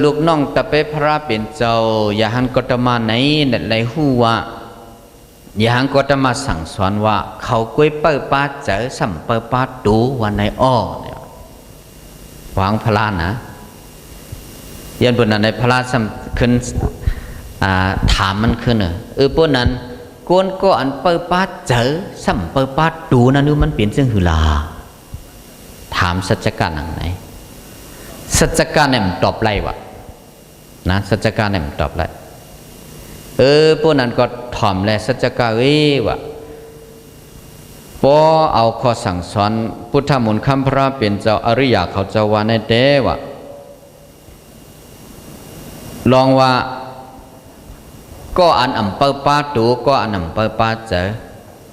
Speaker 1: ลูกน้องตะเปพระเป็นเจ้าอย่าหันกตมาไหนนั่นไรหู้ว่าอย่าหันกตมาสั่งสอนว่าเขากล้วยเปิดป้าเจอสัมเปิดป้าดูวันในอ้อเนี่ยวางพลานะยันบนนั้นในพลาสัมขึ้นถามมันขึ้นพวกนั้นกวนก็อันเปิดป้าเจอสัมเปิดป้าดูนั่นนี่มันเปลี่ยนเรื่องหือลาถามสัจจการหนังไหนสัจจการเนี่ยมันตอบไรวะ นะสัจจกาเนี่ยมันตอบเลยพวกนั้นก็ถ่อมแลสัจจกาว่าพอเอาข้อสั่งสอนพุทธมนต์คำพระเป็นเจ้าอริยะเขาจะว่าในเด้ว่าลองว่าก็อันอ่ำเปิป้าตูก็อันอ่ำเปิป้าเจอ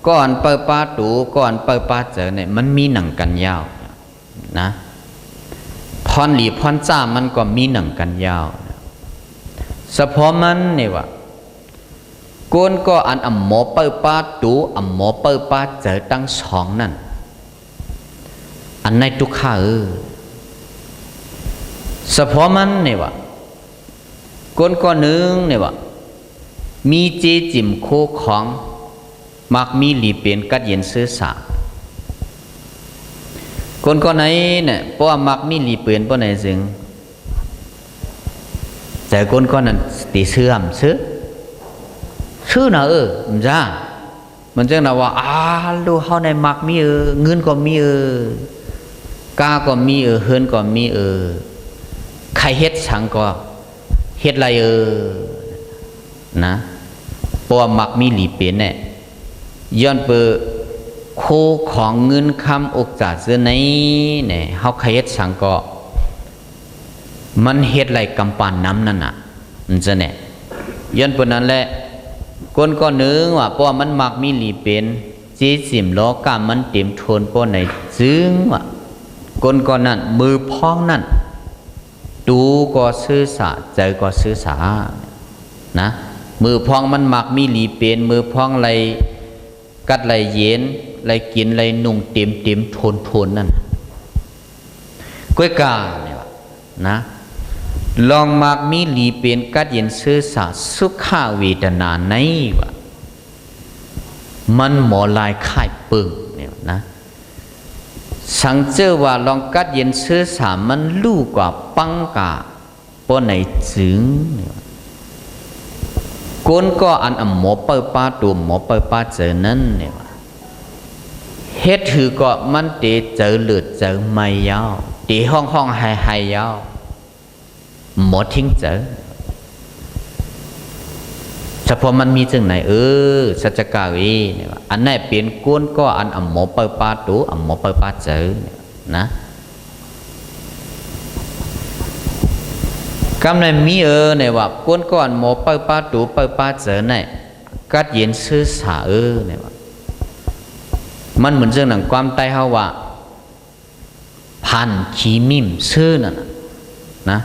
Speaker 1: ก็อันเปิป้าตูก็อันเปิป้าเจอเนี่ยมันมีหนังกันยาวนะพรหลีพรจ้ามันก็มีหนังกันยาวเฉพาะมันเนี่ยว่าก้นก็อันอ่ำหมอเปิป้าตูอ่ำหมอเปิป้าเจอตั้งสองนั่นอันในทุกข้าเฉพาะมันเนี่ยว่าก้นก็หนึ่งเนี่ยว่ามีเจจิมโคของมักมีหลีเปลี่ยนกัดเย็นซื้อสาคนก็ไหนเนี่ยเพราะมักมีหลีเปลี่ยนเพราะไหนซึ่งแต่คนก็นั้นตีเสื่อมซื้อนะมันจ้ามันจังนะว่าลูกเขาในมักมีเงินก็มีกาก็มีเฮินก็มีใครเฮ็ดสังก็เฮ็ดอะไรนะเพราะมักมีหลีเปลี่ยนเนี่ยย้อนเปิดโคของเงินคำอกจากเสื้อในเนี่ยเขาใครเฮ็ดสังก็มันเฮ็ดไรกำปานน้ำนั่นน่ะมันจะเนี่ยย้อนเปิดนั้นแหละคนก็นึงว่าเพราะมันมักมีหลีเปลี่ยนจีสิมล้อกามันเต็มทนเพราะไหนจึงว่าคนก็นั่นมือพ้องนั่นดูก็ซื่อสาใจก็ซื่อสานะมือพองมันมักมีหลีเปลี่ยนมือพองไรกัดไรเย็นไรกินไรนุ่งเต็มทนนั่นก้อยกาเนี่ยนะลองมักมีหลีเปลี่ยนกัดเย็นซื่อสาสุขาเวทนาในวะมันหมอลายค่ายปึงเนี่ยนะสังเจอว่าลองกัดเย็นซื่อสามันลู่กว่าปังกาปนไหนจึงก้นก็อันหมอเปิดป้าตัวหมอเปิดป้าเจอนั่นเนี่ยเฮ็ดถือก็มันเตะเจอเลือดเจอไม่ยาวเตะห้องหายยาวหมอทิ้งเจอเฉพาะมันมีจึงไหนสัจจกาเนี่ยอันไหนเปลี่ยนก้นก็อันหมอเปิดป้าตัวหมอเปิดป้าเจอนะกำในมีเนี่ยว่าก้นก่อนหมอเปิดป้าตูเปิดป้าเจอเนี่ยกัดเย็นซื้อสาเนี่ยว่ามันเหมือนเรื่องหนังความใต้เฮาว่าพันขีมิมซื้อนั่นนะ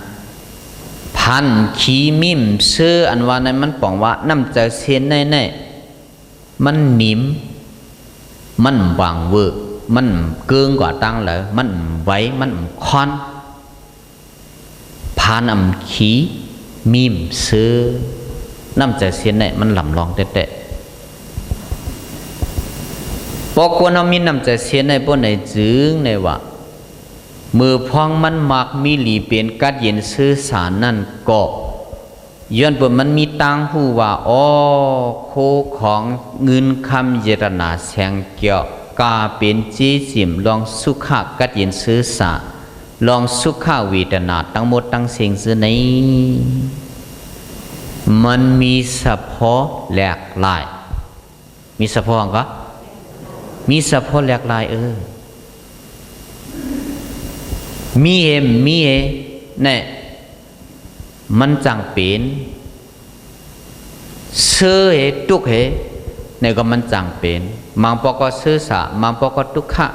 Speaker 1: พันขีมิมซื้ออันว่าในมันปองว่าน้ำใจเสียนแน่มันหนิมมันวางเวอร์มันเกินกว่าตั้งเลยมันไว้มันคอนพานขีมิมซื้อน้ำใจเสียนเนี่ยมันหล่ำลองเตะพอคนเอามีน้ำใจเสียนในพวกไหนจึงในว่ามือพองมันมักมีหลีเปลี่ยนกัดเย็นซื้อสารนั่นก็ย้อนเปิดมันมีตังหูว่าโคของเงินคำเยรนาแสงเกี่ยวกาเป็นจีจิมลองสุขะกัดเย็นซื้อสาลองสุขเวทนาทั้งหมดทั้งสิ่งซึ่งนี้มันมีเฉพาะแหลกลายมีเฉพาะก็มีเฉพาะแหลกลายมีเนี่ยมันจังเป็นเสื้อทุกเนี่ยก็มันจังเป็นมังปก็เสื้อสามังปก็ทุกขะ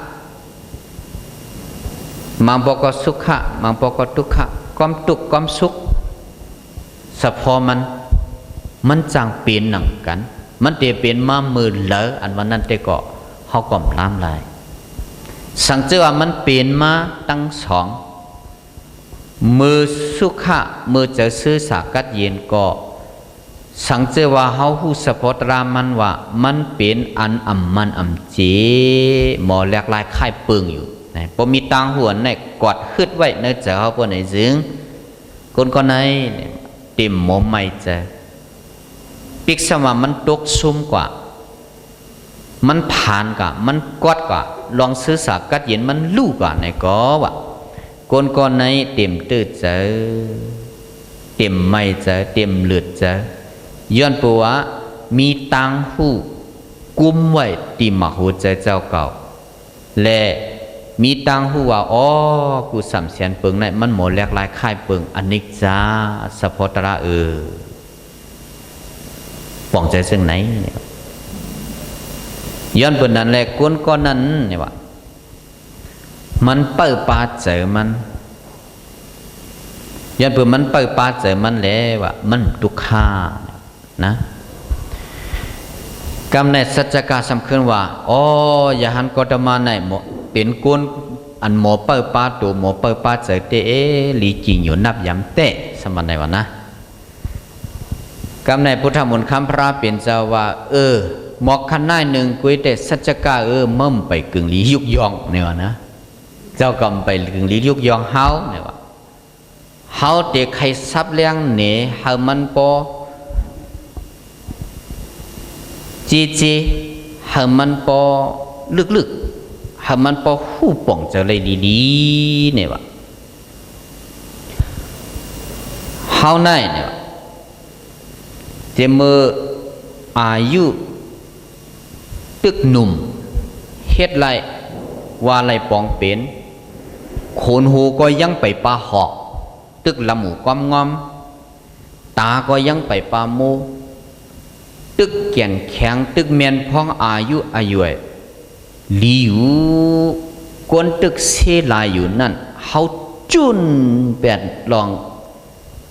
Speaker 1: มังปก็สุขะมังปก็ทุกขะความทุกข์ความสุขเฉพาะมันจังเป็นหนังกันมันเตเป็นมามือเลออันวันนั้นเตก็เขาก่อมล้ำลายสังเจว่ามันเป็นมาตั้งสองมือสุขะมือจะซื้อสากัดเย็นก็สังเจว่าเขาหูสะพตรามันว่ามันเป็นอันมันเจหมอแหลกลายค่ายปึงอยู่พอมีตังหัวในกอดขึ้นไว้ในเจ้าเขาพวกไหนซึ่งคนไหนติ่มหมอไม่เจอปิกสมามันตกซุ่มกว่ามันผ่านกว่ามันกอดกว่าลองซื้อสากัดเย็นมันลู่กว่าในก็ว่าคนไหนเต็มตื้อเจอเต็ ต็มไม่เจอเต็มเลือดเจอย้อนปัวมีตังหูกุมไว้ตีมหูเจอเจ้าเก่าและมีตังหูว่าอ๋อกูสำเสียนเปิงในมันหมดแหลกลายค่ายเปิงอนิจจาสะพตระป่องใจซึ่งไหนเนี่ยย้อนเปินนั้นแหละก้นก้อนนั้นเนี่ยว่ามันเปิดปาเจอมันย้อนเปินมันเปิดปาเจอมันแล้วว่ามันทุกขานะกำในสัจการสำคัญว่าอ๋ออย่าหันกตมาในหมอเป็นก้นอันหมอเปิดปาตัวหมอเปิดปาเจอเตะหลีจริงอยู่นับย้ำเตะสมันในวันนะกำในพุทธมนต์คำพระเป็นเจ้าว่าหมอกขันได้หนึ่งกุยเตสัจกามั่มไปกึ่งลียุกยองเนี่ยวะนะเจ้ากำไปกึ่งลียุกยองเฮาเนี่ยวะเฮาเด็กใครซับเลี้ยงเนเฮามันปอจีเฮามันปอลึกเฮามันปอหูป่องจะเลยดีๆเนี่ยวะเฮาได้เนี่ยวะเจมืออายุตึกหนุ่มเฮ็ดไรว่าไรปองเป็นโขนหูก็ยังไปปลาหอกตึกลำหมูก้อมงอมตาก็ยังไปปลาโมตึกแก่นแข็งตึกเมียนพ้องอายุอายุหลิวกวนตึกเสลายอยู่นั่นเฮาจุนแปดลอง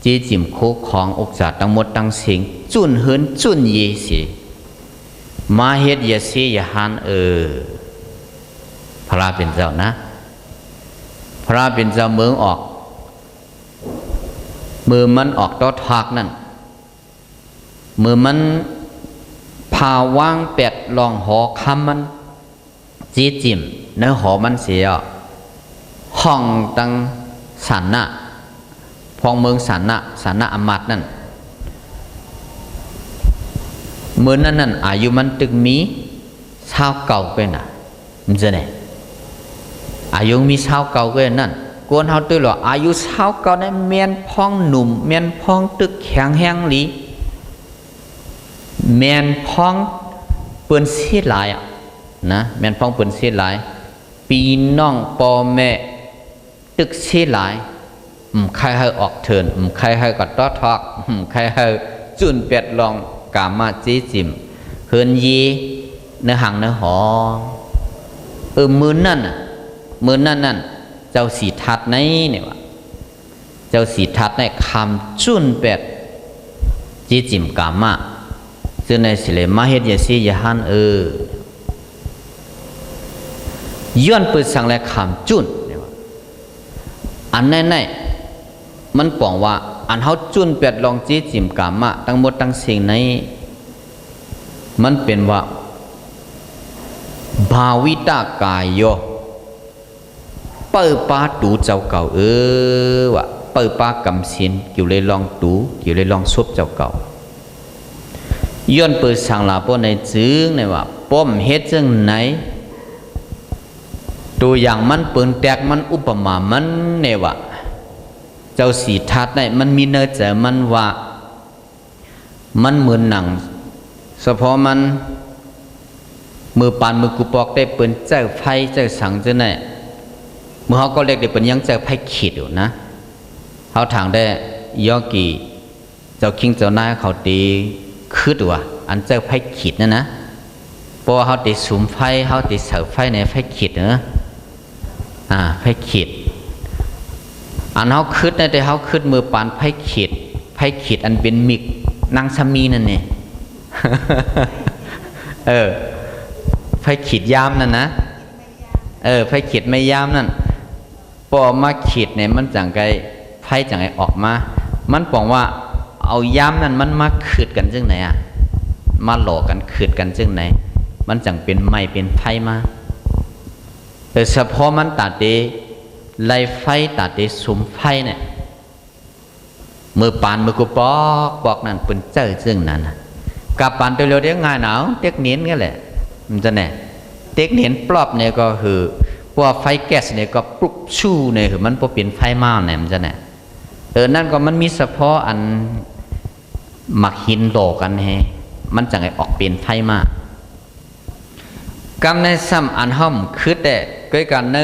Speaker 1: เจจิมโคของอกจาทั้งหมดทั้งสิ่งจุนเฮินจุนเยสิมาเฮ็ดยาซียาหันพระเป็นเจ้านะพระเป็นเจ้าเมืองออกมือมันออกตอทากนั่นมือมันพาวางแปดลองหอคำมันจีจิมเนื้อหอมันเสียห้องตังสันนะพองเมืองสันนะอมัดนั่นเมื่อนั้นอายุมันตึกมีชาวเก่าเป็นมันจะไหนอายุมีชาวเก่าเป็นนั่นกวนเขาตัวหรออายุชาวเก่านั้นเมียนพองหนุ่มเมียนพองตึกแข็งแห้งหลีเมียนพองเปิ้นเสียหลายนะเมียนพองเปิ้นเสียหลายปีน้องปอแม่ตึกเสียหลายใครให้ออกเถินใครให้กัดต้อทอกใครให้จุนเป็ดลองกามาจีจิมเฮินยีเนื้อหังเนื้อหอมือนั่นเจ้าสีทัดในเนี่ยวะเจ้าสีทัดในคำจุนเป็ดจีจิมกามาซึ่งในสิเลมาเฮ็ดยาซียาหันย้อนเปิดสั่งและคำจุนเนี่ยวะอันในมันปองว่าอันเฮาจุนเป็ดลองจีจิมกามะทั้งหมดทั้งสิ่งในมันเป็นว่าภาวิตากายโยเปิดปาตูเจ้าเก่าว่าเปิดปากำสินเกี่ยวเลยลองตูเกี่ยวเลยลองซบเจ้าเก่าย้อนเปิดสังลาป้อในจึงในว่าป้อมเฮ็ดจังไหนตัวอย่างมันเปิ้นแตกมันอุปมามันในว่าเจ้าสีทัดได้มันมีเนื้อใจมันว่ามันเหมือนหนังเฉพาะมันมือปานมือกุปอกได้เปิ้นเจ้าไฟเจ้าสังเจ้าไหนเมื่อเขาก็เรียกได้เปิ้นยังเจ้าไฟขีดอยู่นะเขาทางได้ยอกี่เจ้าคิงเจ้านายเขาตีคืดว่าอันเจ้าไฟขีดนะเพราะเขาตีสุมไฟเขาตีเสาไฟในไฟขีดเนอะไฟขีดอันเขาคืดแต่เขาคืดมือปานไฟขีดอันเป็นมิกนางสามีนั่นเนี่ยไฟขีดยามนั่นนะไฟขีดไม่ยามนั่นพอมาขีดเนี่ยมันจังไงไฟจังไงออกมามันบอกว่าเอายามนั่นมันมาขืดกันจึงไหนมาหลอกกันขืดกันจึงไหนมันจังเป็นไม้เป็นไฟมาเฉพาะมันตัดเดไล่ไฟตัดเดสุมไฟเนี่ยมือปานมือกุปอกนั่นเป็นเจ้าซึ่งนั้นกับปานตัวเร็วเดี๋ยวง่ายหนาวเต็กเนียนก็แหละมันจะเนี่ยเต็กเนียนปลอบเนี่ยก็คือพวกไฟแก๊สเนี่ยก็ปลุกชู่เนี่ยคือมันพอเป็นไฟมาเนี่ยมันจะเนี่ย นั่นก็มันมีเฉพาะอันหมักหินโลกันแฮมันจังไงออกเป็นไฟมากกำในซ้ำอันห้อมคือแต่ก็การใน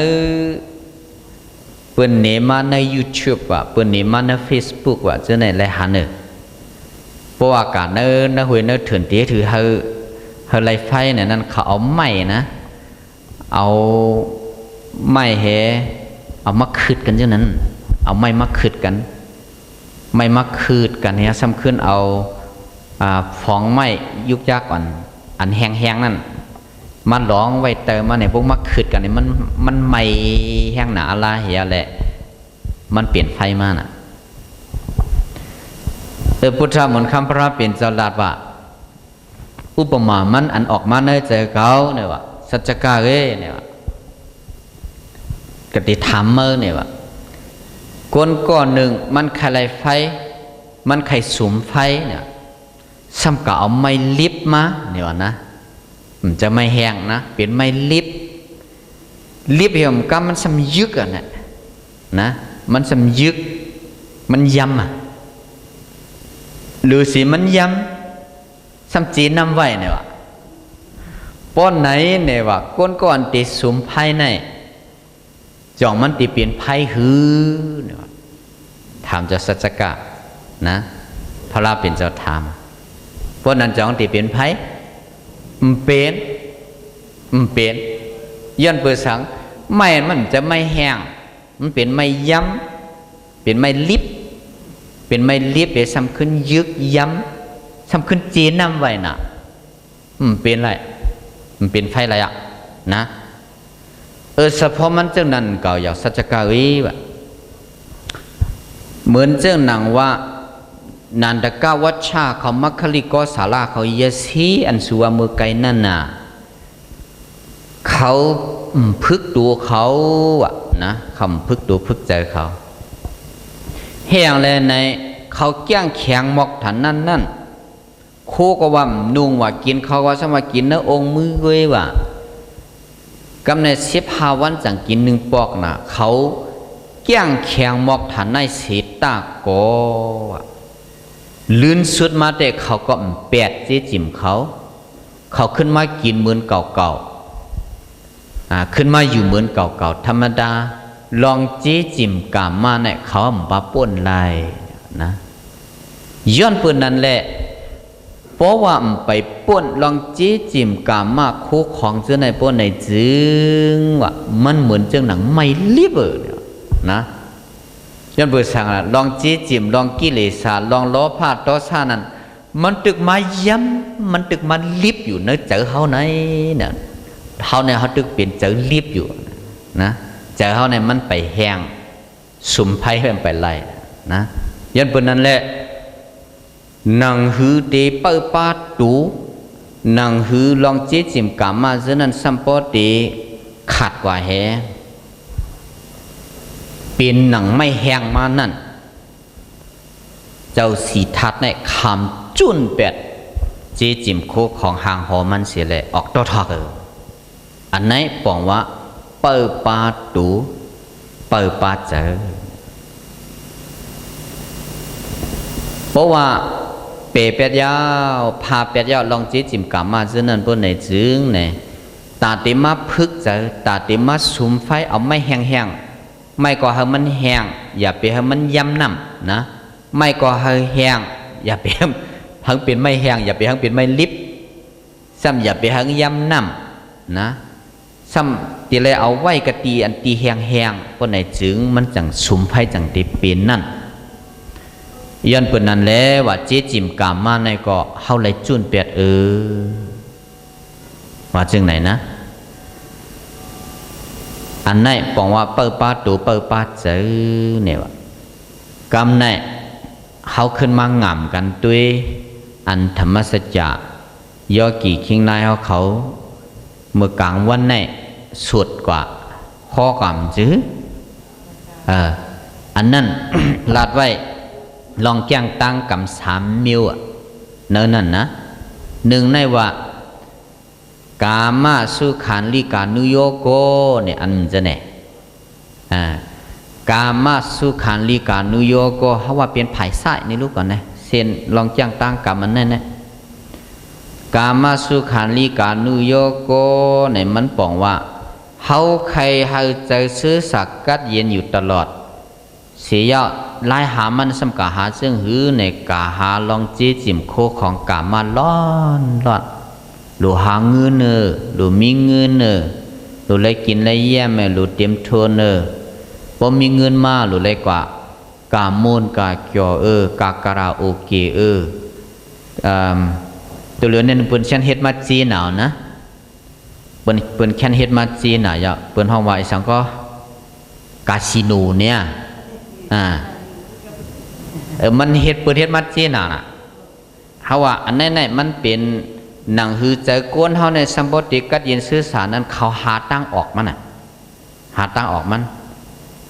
Speaker 1: เปิ้นเนมาใน YouTube ว่ะเปิ้นเนมาใน Facebook ว่ะจะไหนไรหาเนอเพราะว่าการในหวยในเถื่อนเตี้ยถือเฮาไรไฟเนี่ยนั่นเขาเอาไม้นะเอาไม้แฮเอามาคืดกันเช่นนั้นเอาไม้มาคืดกันไม้มาคืดกันเนี่ยซ้ำขึ้นเอาฟองไม้ยุกยักอันแห้งๆนั่นมันร้องไว้เติมมาเนี่ยพวกมาคืดกันเนี่ยมันไม่แห้งหนาอะไรเหี้ยแหละมันเปลี่ยนไฟมาน่ะพุทธมนต์คำพระเปลี่ยนจลาดว่าอุปมามันอันออกมาในใจเขาเนี่ยว่าสัจจกะเอ้เนี่ยว่ากติธรรมเมื่อเนี่ยว่าก้อนหนึ่งมันไขไรไฟมันไขสุมไฟเนี่ยซ้ำกับเอาไม้ลิบมาเนี่ยว่านะมันจะไม่แห้งนะเปลี่ยนไม้ลิบเหี่ยมก็มันสำยึกอ่ะนะมันสำยึกมันยำอ่ะหรือสิมันยำซ้ำจีนน้ำไว้เนี่ยว่าป้อนไหนเนี่ยว่าก้อนติดสุมไพ่ในจ่องมันติเปลี่ยนไพ่ฮือเนี่ยถามเจ้าสัจจกะนะพระราเป็นเจ้าถามพวกนั้นจ่องติเปลี่ยนไพ่เป็นย้อนเปิดสังไม่มันจะไม่แห้งมันเป็นไม่ย้ำเป็นไม่ลิบเป็นไม่ลิบเดี๋ยวซ้ำขึ้นยึกย้ำซ้ำขึ้นจีนน้ำไว้น่ะเป็นไรมันเป็นไฟอะไรอ่ะนะเฉพาะมันเจ้านั้นเก่าอย่างสัจจกาวิวะเหมือนเจ้าหนังว่านันตกาวัชชาเขามัคคลิโกสาลาเขาเยสีอันสุวามือไกนั่นน่ะเขาพึกตัวเขาอ่ะนะคำพึกตัวพึกใจเขาแห้งเลยในเขาแก้งแข็งหมอกถันนั่นโคก็ว่านุ่งว่ากินเขาว่าสมากินเนื้อองค์มือเว้ยว่ะกำเนิด15 วันจังกิน1 ปอกน่ะเขาแก้งแข็งหมอกถันในเศษตาโกลื่นสุดมาแต่เขาก็แปดเจ๊จิ๋มเขาขึ้นมากินเหมือนเก่าๆขึ้นมาอยู่เหมือนเก่าๆธรรมดาลองเจ๊จิ๋มกามมาเนี่ยเขาปะป่นลายนะย้อนปืนนั่นแหละเพราะว่าไปป่นลองเจ๊จิ๋มกามมาคู่ของเจ้าในป่นในจึงว่ามันเหมือนเจ้าหนังไม่ลิบนะย้อนเปิดสั่งลองเจ๊จิ๋มลองกิเลสลองล้อพาดต่อซานั้นมันตึกมาย้ำมันตึกมาลิบอยู่เนื้อเจอเขาในเนี่ยเขาเนี่ยเขาตึกเปลี่ยนเจอลิบอยู่นะเจอเขาเนี่ยมันไปแห้งสุ่มไพ่ให้มันไปไล่นะย้อนเปิดนั่นแหละนังหือเดเปิดปาตูนังหือลองเจ๊จิ๋มกามาเจ้านั้นสัมปอเดขาดกว่าแฮเป็นหนังไม่แห้งมานั่นเจ้าสีทัดในคำจุนเป็ดเจจิมโคของหางหอมันเสียเลยออกตัวทอกอันไหนบอกว่าเปิดปาตูเปิดปาเจอเพราะว่าเปรเป็ดยาวพาเป็ดยาวลองเจจิมกลับมาซึ่งนั่นพวกไหนจึงเนี่ยตาเต็มมาพึกเจอตาเต็มมาสุมไฟเอาไม่แห้งไม่ก็ให้มันแห้งอย่าไปให้มันย้ำน้ำนะไม่ก็ให้แห้งอย่าไปให้เป็นไม่แห้งอย่าไปให้เป็นไม่ลิบซ้ำอย่าไปให้ย้ำน้ำนะซ้ำตีเลยเอาไว้กะตีอันตีแห้งๆเพราะไหนจึงมันจังสุมไฟจังตีเป็นนั่นย้อนเปิดนั่นแล้วว่าเจ๊จิมกามมาในก็เฮาเลยจุนเปียดว่าจึงไหนนะอันไหนบอกว่าเปิดปาตูเปิดปาเจอเนี่ยว่ากำไหนเขาขึ้นมาง่ำกันด้วยอันธรรมสัจจะย่อกี่คิงนายเขาเมื่อกลางวันไหนสุดกว่าข้อกำจื้ออันนั้น ลาดไว้ลองแก้งตั้งกำ3 นิ้วเนื้อนั่นนะหนึ่งในว่ากามาสุขันลิกานุโยโกเนี่ยอันจะเนี่ย กามาสุขันลิกานุโยโกเขาว่าเป็นไผ่ไส้ในลูกก่อนนะเส้นลองจ้างตั้งกรรมมันนั่นนะกามาสุขันลิกานุโยโกเนี่ยมันบอกว่าเขาใครเขาจะซื้อสักกัดเย็นอยู่ตลอดเสียลายหามันสำกาหาซึ่งหือในกาหาลองจีจิมโคของกามาล้อนล้อนหลูหาเงินเนอหลูมีเงินเนอหลูเลยกินเลยแย่แม่หลูเตรียมทัวเนอพอมีเงินมาหลูเลยกว่ากาโมนกาเกียวกาการาโอเกตัวเหลือเนี่ยเปิ้นเช่นเฮ็ดมาจีหนาวนะเปิ้นแค่นเฮ็ดมาจีหนาวเปิ้นห้องว่าอีสังก็คาสิโนเนี่ยมันเฮ็ดเปิ้นเฮ็ดมาจีหนาวน่ะเฮาว่าอันนั้นมันเป็นหนังหือใจกวนเฮาในสัมปติกัดเย็นสื่อสารนั้นเขาหาตั้งออกมันน่ะหาตั้งออกมัน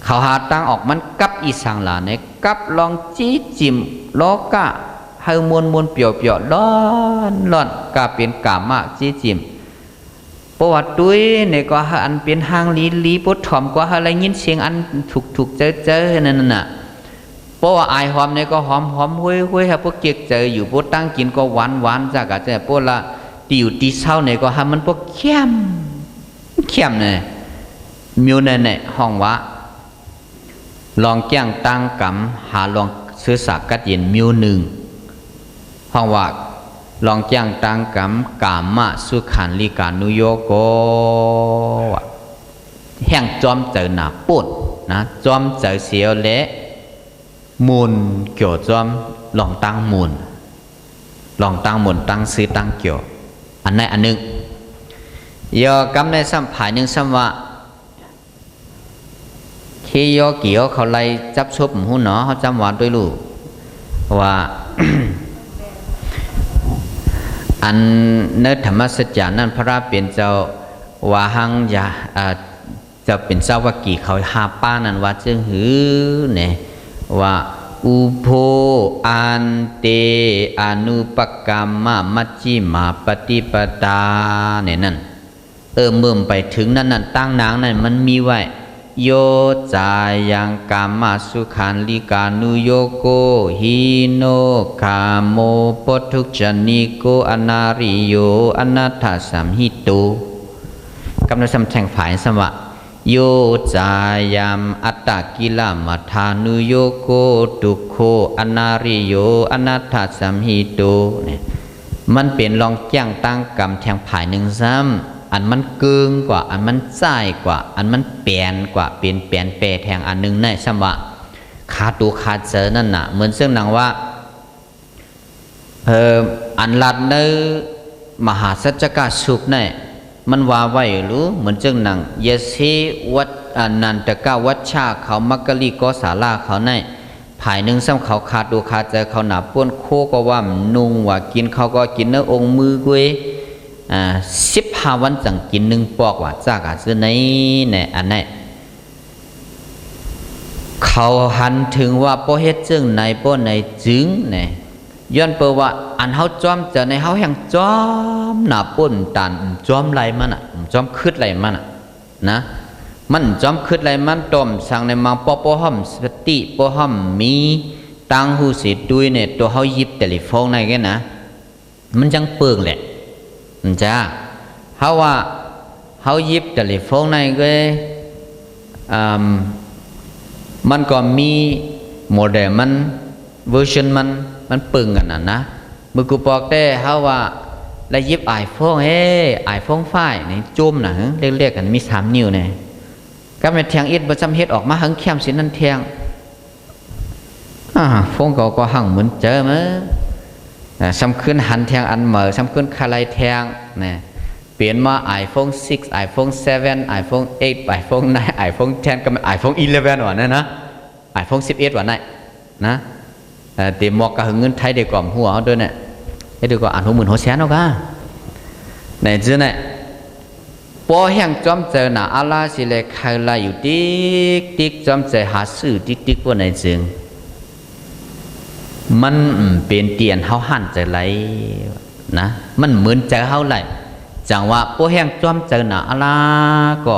Speaker 1: เขาหาตั้งออกมันกับอีสังหลาเนี่ยกับลองจี้จิมโลกะให้มวนเปียวร้อนกะเป็นกามะจี้จิมเพราะว่าตุ้ยเนี่ยก็อันเป็นหางลีปดถ่อมก็อะไรยินเสียงอันถูกเจอนั่นน่ะเพราะว่าไอหอมเนี่ยก็หอมห้วยฮะพวกเกียกเจออยู่พวกตั้งกินก็หวานจากอาจจะพวกละตีอยู่ตีเศร้าเนี่ยก็ให้มันพวกเข้มเนี่ยมิวเนี่ยห้องว่าลองแจ้งตั้งกำหาลองซื้อสักกัดเย็นมิวหนึ่งห้องว่าลองแจ้งตั้งกำกามะสุขันลิกานุโยโกแห่งจอมเจอหนาปุ่นนะจอมเจอเสียวเละมูลเกี่ยวจอมลองตั้งมูลตั้งซื้อตั้งเกี่ยวอันไหนอันหนึ่งยอกำในสัมผัสหนึ่งสัมว่าที่ยอเกี่ยวเขาไล่จับชบหูหนอเขาจำว่าด้วยลูกว่า อันเนื้อธรรมสัจจานั่นพระราเป็นเจ้าวาหังยาจะเป็นเจ้าวกีเขาหาป้านั่นว่าจึงหือเนี่ยว่าอุโภอันเตอนุปกรรมมัจจิมาปฏิปตาเนี่ยนั่นเมื่อไปถึงนั่นตั้งนางนั่นมันมีไว้โยจายังกามาสุขันลิกานุโยโกหิโนคาโมปทุกจนิโกอนาริโยอนัตถสัมหิโตกำลังสำแทงฝ่ายสมะโยจายามอัตตกิลามัทานุโยโกตุโคอนาริโยอนัตถสัมหิโตเนี่ยมันเป็นลองแจ้งตั้งกรรมแทงฝ่ายหนึ่งซ้ำอันมันเกิงกว่าอันมันจ่ายกว่าอันมันเปลี่ยนกว่าเปลี่ยนแปลแทงอันหนึ่งในสมะขาตูขาเจอนั่นน่ะเหมือนซึ่งนางว่าอันลัดในมหาสัจกะสุขเนี่ยมันว่าไว้หรือเหมือนจึงนางเยสีวัดอนันตกะวัชชาเขามักกะลีก็สาลาเขาในภายหนึ่งซ้ำเขาขาตูขาเจอเขาหนาป้วนโคก็ว่านุ่งว่ากินเขาก็กินเนื้อองค์มือกุ้ย15 วันจังกินหนึ่งปอกว่าจากอาซื้อในอันไหนเขาหันถึงว่าป้อเฮ็ดจึงในป้อในจึงเนี่ยย้อนเปว่าอันเฮาจอมเจอในเฮาแห่งจอมหน้าป่นตันจอมไหลมันจอมคืดไหลมันนะมันจอมคืดไหลมันต้มสั่งในมังป้อห้อมสติป้อห้อมมีตังหูสิดุยเนี่ยตัวเฮาหยิบเทเลโฟนในแกนะมันจังเปิงแหละจ้าเขาว่าเขาหยิบเทเลโฟนในก็มันก็มีโมเดลมันเวอร์ชันมันปึงกันนะมือกูบอกได้เขาว่าแล้วหยิบไอโฟนไอโฟน5นี่จุ่มนะเรียกกันมี3 นิ้วเนี่ยก็เป็นเทียงอิดประจำเฮ็ดออกมาหังเข้มสินั่นเทียงโฟนก็หังเหมือนเจอมั้ยซ้ำขึ้นหันเทียงอันเหม่อซ้ำขึ้นคาไลเทียงเนี่ยเปลี่ยนมา iPhone 6 iPhone 7 iPhone 8 iPhone 9 iPhone 10ก็เป็น iPhone 11ว่ะนะ iPhone 11ว่ะนะแต่หมอกกะหึงเงินไทยเด็กกว่าหัวเขาด้วยเนี่ยให้ดูก็อ่าน60,000 60,000เอากะไหนจื้อเนี่ยพอแห่งจอมเจอหน้าอาลาสิเลยใครลายอยู่ติ๊กจอมเจอหาซื้อติ๊กว่าไหนจึงมันเป็นเตียนเฮาหันใจไหลนะมันเหมือนใจเฮาไหลจังว่าพวกแห่งจอมเจอหน้าอะไรก็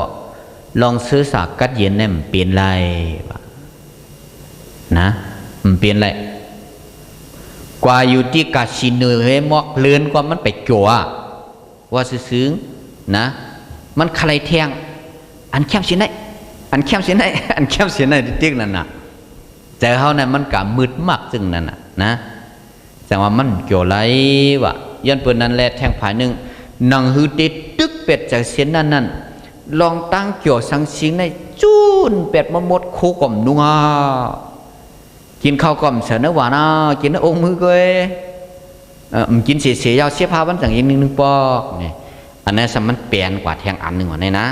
Speaker 1: ลองซื้อสากกัดเย็นเนี่ยเปลี่ยนไร นะมันเปลี่ยนแหละกว่าอยู่ที่กาชินเนอร์ให้มอกเลือนกว่ามันไปจั่วว่าซึ้งนะมันใครแทงอันแคมสิไหนอันแคมสิไหนอันแคมสิไหนติ๊กนั่นน่ะแต่เขาเนี่ยมันกะมืดมากจึงนั่นน่ะนะแต่ว่ามันเกี่ยวไรวะย้อนเปิดนั้นแหละแทงผายหนึ่งนังฮือติดตึกเป็ดจากเสียนนั่นลองตั้งเกี่ยวสังสิงในจูนเป็ดมดโคก่อมนัวกินข้าวก่อมเสือเนื้อหวานกินเนื้อองค์มือก้อยกินเสียยาวเสียพาวันต่างอย่างหนึ่งปอกเนี่ยอันนั้นสมันเปลี่ยนกว่าแทงอันหนึ่งกว่านี่นะ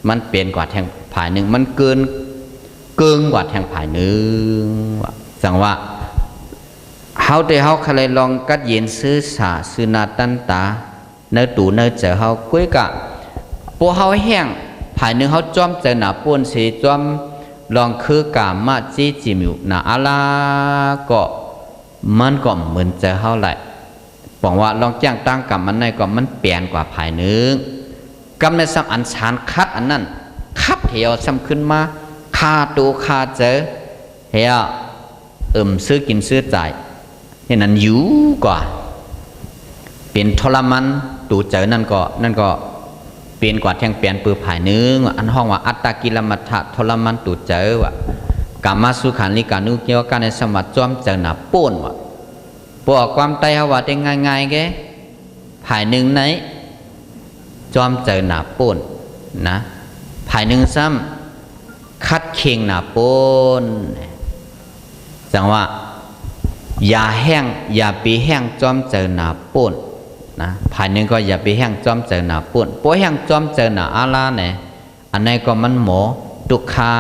Speaker 1: มันเปลี่ยนกว่าแทงผายหนึ่งมันเกินกว่าแทงผายหนึ่งสั่งว่าเฮาแต่เฮาใครลองกัดเย็นซื้อสาซื้อนาตันตาเนื้อตูเนื้อเจอเฮากุ้ยกะพวกเฮาแห้งผายหนึ่งเฮาจ้อมเจอหนาป่นเสียจ้อมลองคือกามาจีจิมิวหนาอาลาก็มันก็เหมือนเจอเฮาแหละบอกว่าลองจ้างตั้งกับมันในก็มันเปลี่ยนกว่าผายหนึ่งกำในซ้ำอันชานคัดอันนั้นคัดเหี่ยวซ้ำขึ้นมาคาตูคาเจอเหี่ยวซื้อกินซื้อจ่ายเห็นนั้นอยู่กว่าเป็นทรมานตูเจอนั่นก็เปลี่ยนกว่าแทงเปลี่ยนปือผายหนึ่งอันห้องว่าอัตตกิลมัฏฐะทรมานตูเจอว่ะกามาสุขันลิกานุเกี่ยวกันในสมัติจอมเจอหนาป่นว่ะปวกความไตเขาว่าได้ง่ายๆแกผายหนึ่งไหนจอมเจอหนาป่นนะผายหนึ่งซ้ำคัดเคียงหนาป่นจังว่าอย่าแห้งอย่าไปแห้งจอมเจอหนาป่นนะภายหนึ่งก็อย่าไปแห้งจอมเจอหนาป่นเพราะแห้งจอมเจอหนาอาลาเนี่ยอันนี้ก็มันหมอตุคา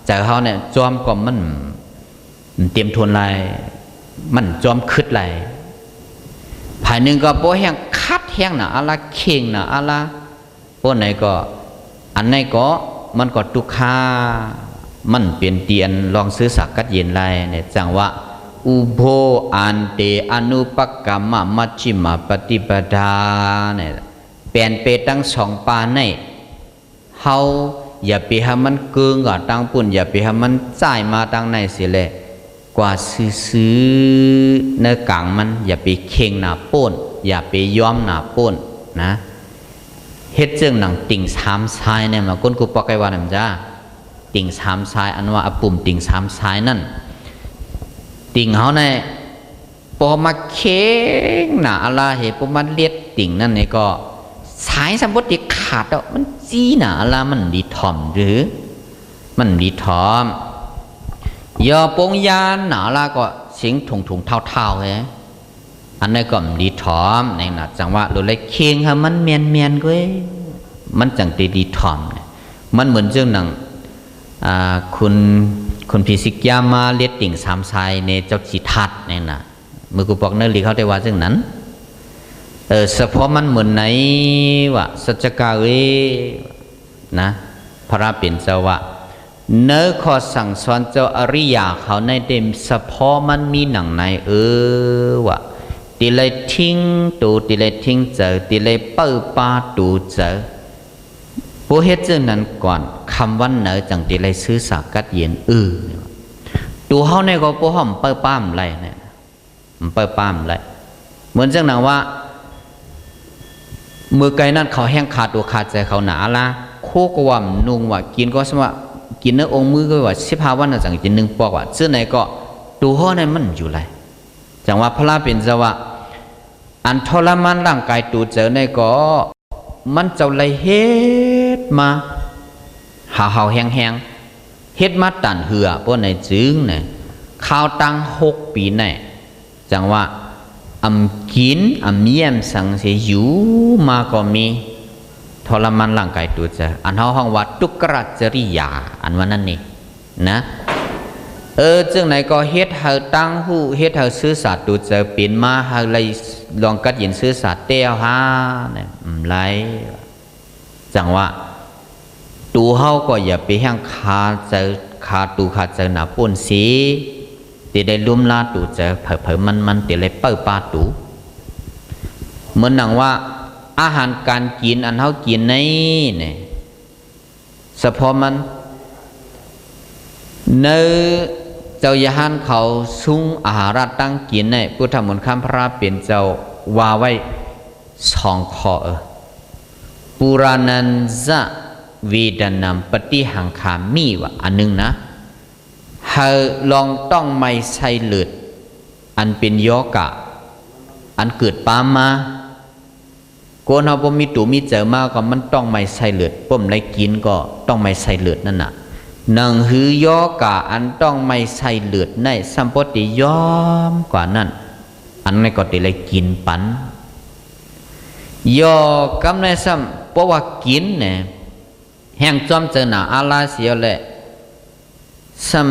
Speaker 1: เจอเขาเนี่ยจอมก็มันเตรียมทวนไรมันจอมคืดไรภายหนึ่งก็เพราะแห้งคัดแห้งหนาอาลาเข่งหนาอาลาเพราะไหนก็อันนี้ก็มันก็ตุคามันเปลี่ยนเตียนลองซื้อสักกัดเย็นไรเนี่ยจังว่าอุโบอันเตอนุปกรรมมัชฌิมาปฏิปทาเนี่ยเปลี่ยนไปตั้งสองปาในเฮาอย่าไปให้มันเกิงกับตั้งปุ่นอย่าไปให้มันจ่ายมาตั้งในเสียเลยกว่าซื้อเนื้อกลางมันอย่าไปเข่งหนาป่นอย่าไปย้อมหนาป่นนะเฮ็ดเจ้งหนังติ่งสามชายเนี่ยมาก้นกูปอกไกวานะมั้งจ้าติ่งสามชายอันว่าอปุ่มติ่งสามชายนั่นติ่งเขาเนี่ยพอมาเค้งหนาอะไรเหตุพอมาเลียดติ่งนั่นเนี่ยก็สายสมบูรณ์ขาดแล้วมันจี้หนาอะไรมันดีถอมหรือมันดีถอมยอปงยานหนาอะไรก็สิงถุงเท่าๆเลยอันนี้ก็ดีถอมในหนาจังว่าเราเลยเค้งให้มันเมียนก็มันจังตีดีถอมมันเหมือนเรื่องหนังคุณพิสิกยามาเลียดติ่งสามชายในเจ้าจิทัดเนี่ยนะมือกูบอกเนื้อหลีเขาได้ว่าเรื่องนั้นเฉพาะมันเหมือนไหนวะสัจกาเวนะพระเป็นเจ้าวะเนื้อขอสั่งสอนเจ้าอริยาเขาในเต็มเฉพาะมันมีหนังในวะตีเลยทิ้งตูตีเลยทิ้งเจอตีเลยเปิดปาตูเจอผู้เฮ็ดเรื่องนั้นก่อนคำวันเนอจังตีเลยซื้อสากัดเย็นตัวเขาในก็ผู้ห้อมเปิดป้ามไรเนี่ยมันเปิดป้ามไรเหมือนจังหนังว่ามือไก่นั่นเขาแห้งขาดตัวขาดใจเขาหนาละโคกว่านุ่งว่ากินก็สมว่ากินเนื้อองค์มือก็ว่า15 วันจังกิน1 ปอกว่าซึ่งไหนก็ตัวเขาในมันอยู่ไรจังว่าพระเป็นจะว่าอันทรมานร่างกายตัวเจอในก็มันเจ้าไรเฮ็ดมาหาแห้งเฮ็ดมาตันเหือพวกในจึงเนี่ยข้าวตั้ง6 ปีเนี่ยจังว่ากินเยี่ยมสังเสยอยู่มาก็มีทรมานร่างกายตัวเจออันห้องว่าทุกขจริยาอันว่านั่นนี่นะจึงไหนก็เฮ็ดให้ตั้งหูเฮ็ดให้ซื่อสัตย์ตัวเจอเป็นมาให้เลยลองกัดยินซื่อสัตย์เตี้ยวหาเนี่ยไรจังว่าตูเฮาก็อย่าไปแห้งคาเจอคาตูคาเจอหนาป่นสีตีได้ลุ่มลาตูเจอเผยมันตีเลยเปิดปาตูเหมือนหนังว่าอาหารการกินอันเฮากินในเนี่ยเฉพาะมันเนื้อ เจ้ายาหันเขาซุ้งอาหารตั้งกินในพุทธมนต์ข้ามพระเป็นเจ้าว่าไว้สองข้อปุรานันจะเวดนามปฏิหังคามีวะอันหนึ่งนะเฮาลองต้องไม่ใช่เลือดอันเป็นโยกะอันเกิดปามาโกนเฮาบ่มีตู่มีเจอมาก็มันต้องไม่ใช่เลือดป้มได้กินก็ต้องไม่ใช่เลือดนั่นน่ะหนังหือโยกะอันต้องไม่ใช่เลือดในสัมปติยอมกว่านั้นอันนี้ก็ได้เลยกินปันโยกำในซ้ำเพราะว่ากินเนี่ยแห่งจอมเจอหนาอาลาเสียแหละซ้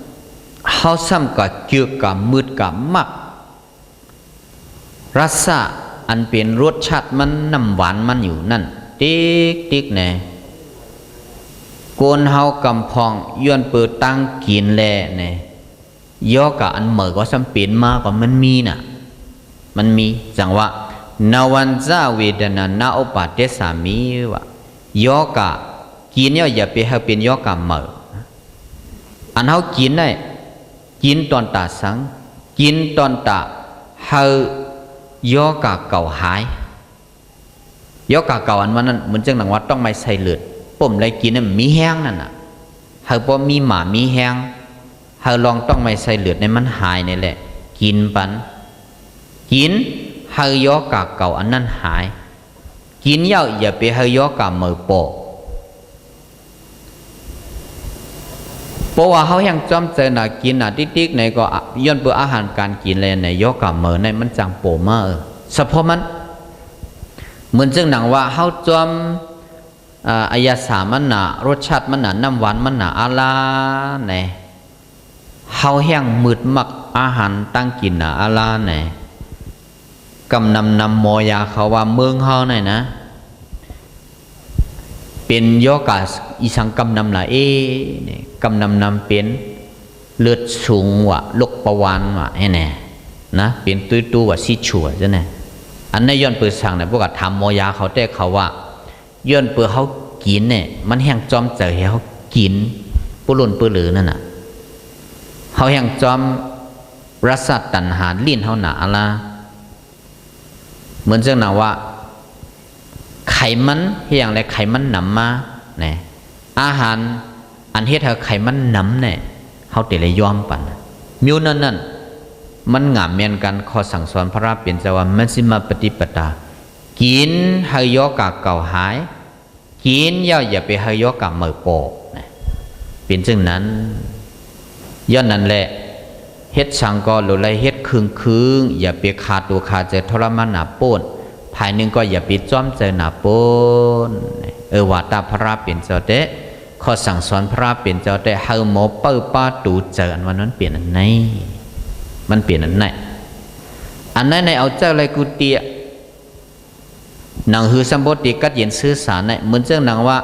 Speaker 1: ำเฮาซ้ำกับเกี่ยวกับมืดกับมักรสชาติอันเป็นรสชาติมันน้ำหวานมันอยู่นั่นติ๊กเนี่ยโกนเฮากำพองย้อนเปิดตั้งกินแลเนี่ยย่อกับอันเหมือก็ซ้ำเป็นมากกว่ามันมีน่ะมันมีจังว่านาวันจาเวดนานาอุปาเตสามีวะย่อกะกินเนี่ยอย่าไปให้เป็นย่อกะเหมืออันเฮากินได้กินตอนตาสังกินตอนตาเฮาย่อกะเก่าหายย่อกะเก่าอันวันนั้นเหมือนจังหนังว่าต้องไม่ใส่เลือดปุ่มอะไรกินน่ะมีแห้งนั่นน่ะเฮาบ่มีหมามีแห้งเฮาลองต้องไม่ใส่เลือดในมันหายนี่แหละกินปันกินเฮายอกะเก่าอันนั้นหายกินเย้าอย่าไปเฮายอกะมือโปเพราะว่าเขายังจำเจอหนากินหนาติ๊กๆในก็ย้อนเปื่ออาหารการกินเลยในยอกะมือในมันจังโปมาเฉพาะมันเหมือนจึงหนังว่าเขาจำอายาสามันหนารสชาติมันหนาน้ำหวานมันหนาอาลาในเขาแห้งมืดมักอาหารตั้งกินหนาอาลาในกำนำมอยาเขาว่าเมืองเฮาหน่อยนะเป็นโยกะอีสังกำนำละเนี่ยกำนำเป็นเลือดสูงว่ะลกประวานว่ะไอ้แน่นะเป็นตุ้ยว่ะซิชัวจ้ะเนี่ยอันนี้ย้อนเปิดสั่งเนี่ยพวกทำมอยาเขาแต่เขาว่าย้อนเปิดเขากินเนี่ยมันแห้งจอมเจอให้เขากินปุรุนปุหรือนั่นน่ะเขาแห้งจอมรสตัณหาลิ้นเขาหนาอะไรเหมือนเจ้าหน้าว่าไขมันอย่างไรไขมันหนำมาเนี่ยอาหารอันเฮ็ดให้ไขมันหนำเนี่ยเขาแต่ละยอมปันมิวนั่นมันงามเมียนกันข้อสั่งสอนพระราเปลี่ยนจะว่ามัชฌิมาปฏิปทากินให้ยอกะเก่าหายกินอย่าไปให้ยอกะมือโปกเป็นจึงนั้นย้อนนั้นแหละเฮ็ดช่างก็หรือไรเฮ็ดคึงอย่าไปขาดตัวขาดใจทรมานหนาโป้นภายหนึ่งก็อย่าไปจ้อมใจหนาโป้นว่าตาพระเป็นเจ้าเตะข้อสั่งสอนพระเป็นเจ้าเตะเฮาหมอเปิ้ลป้าตูเจออันวันนั้นเปลี่ยนอันไหนมันเปลี่ยนอันไหนอันไหนในเอาเจ้าไรกูเตียหนังหือสัมบติกัดเย็นสื่อสารในเหมือนเจ้าหนังว่า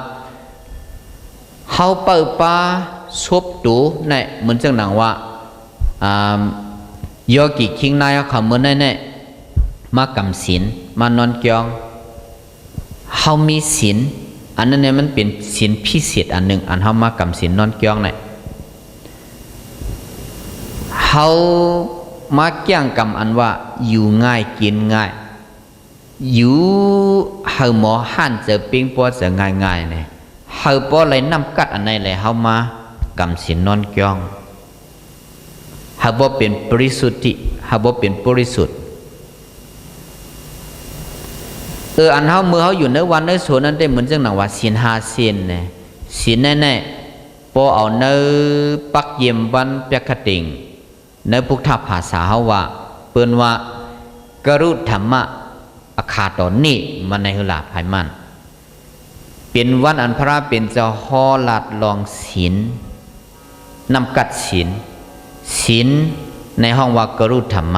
Speaker 1: เฮาเปิ้ลป้าชบตูในเหมือนเจ้าหนังว่าโยกิคิงนายเขาเมื่อไงมากำศีลมานอนเกียงเฮามีศีลอันนั้นเนี่ยมันเป็นศีลพิเศษอันหนึ่งอันเฮามากำศีลนอนเกียงเนี่ยเฮามาเกี่ยงกำอันว่าอยู่ง่ายกินง่ายอยู่เฮาหมอหั่นเจอปิ้งปัวเจอง่ายเนี่ยเฮาปัวอะไรน้ำกัดอันไหนเลยเฮามากำศีลนอนเกียงหาบ่เป็นบริสุทธิหาบ่เป็นบริสุทธิ์อันเฮาเมื่อเฮาอยู่ในวันในโซนนั้นได้เหมือนจังหนังว่าศีล5ศีลเนี่ยศีลแน่ๆพอเอาในปักเยี่ยมวันเปียกติงในพุทธภาษาเฮาว่าเปิ้นว่ากรุธรรมะอาคาตอนนี้มันในหลาภายมันเป็นวันอันพระเป็นเจ้าฮอลัดลองศีลนำกัดศีลศีลในห้องว่ากรุธรรม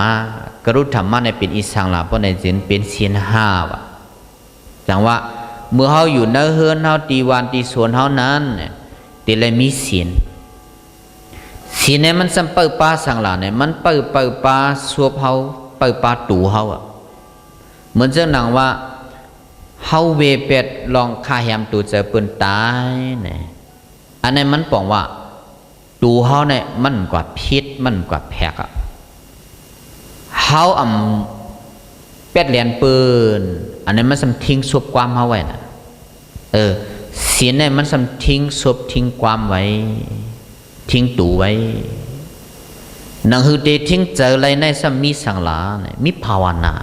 Speaker 1: ะในเป็นอิสังลาเพราะในศีลเป็นศีล5ว่ะจังว่าเมื่อเฮาอยู่ในเฮือนเฮาตีวันตีสวนเฮานั้นติเลยมีศีลเนี่ยมันสัมเปิป้าสังลาเนี่ยมันเปิป้าสวบเฮาเปิป้าตูเฮาอ่ะเหมือนเจ้าหนังว่าเฮาเวเป็ดลองคาแฮมตูเจอปืนตายเนี่ยอันนี้มันบอกว่า ตูเฮาเนี่ยมันกว่าพิษมันกว่าแผกอ่ะเฮาเป็ดเหรียญปืนอันนี้มันสำทิ้งศพความเฮาไว้นะศีลเนี่ยมันสำทิ้งศพทิ้งความไว้ทิ้งตูไว้นังฮือเดทิ้งเจออะไรในสัมมีสังหลาเนี่ยมีภาวนา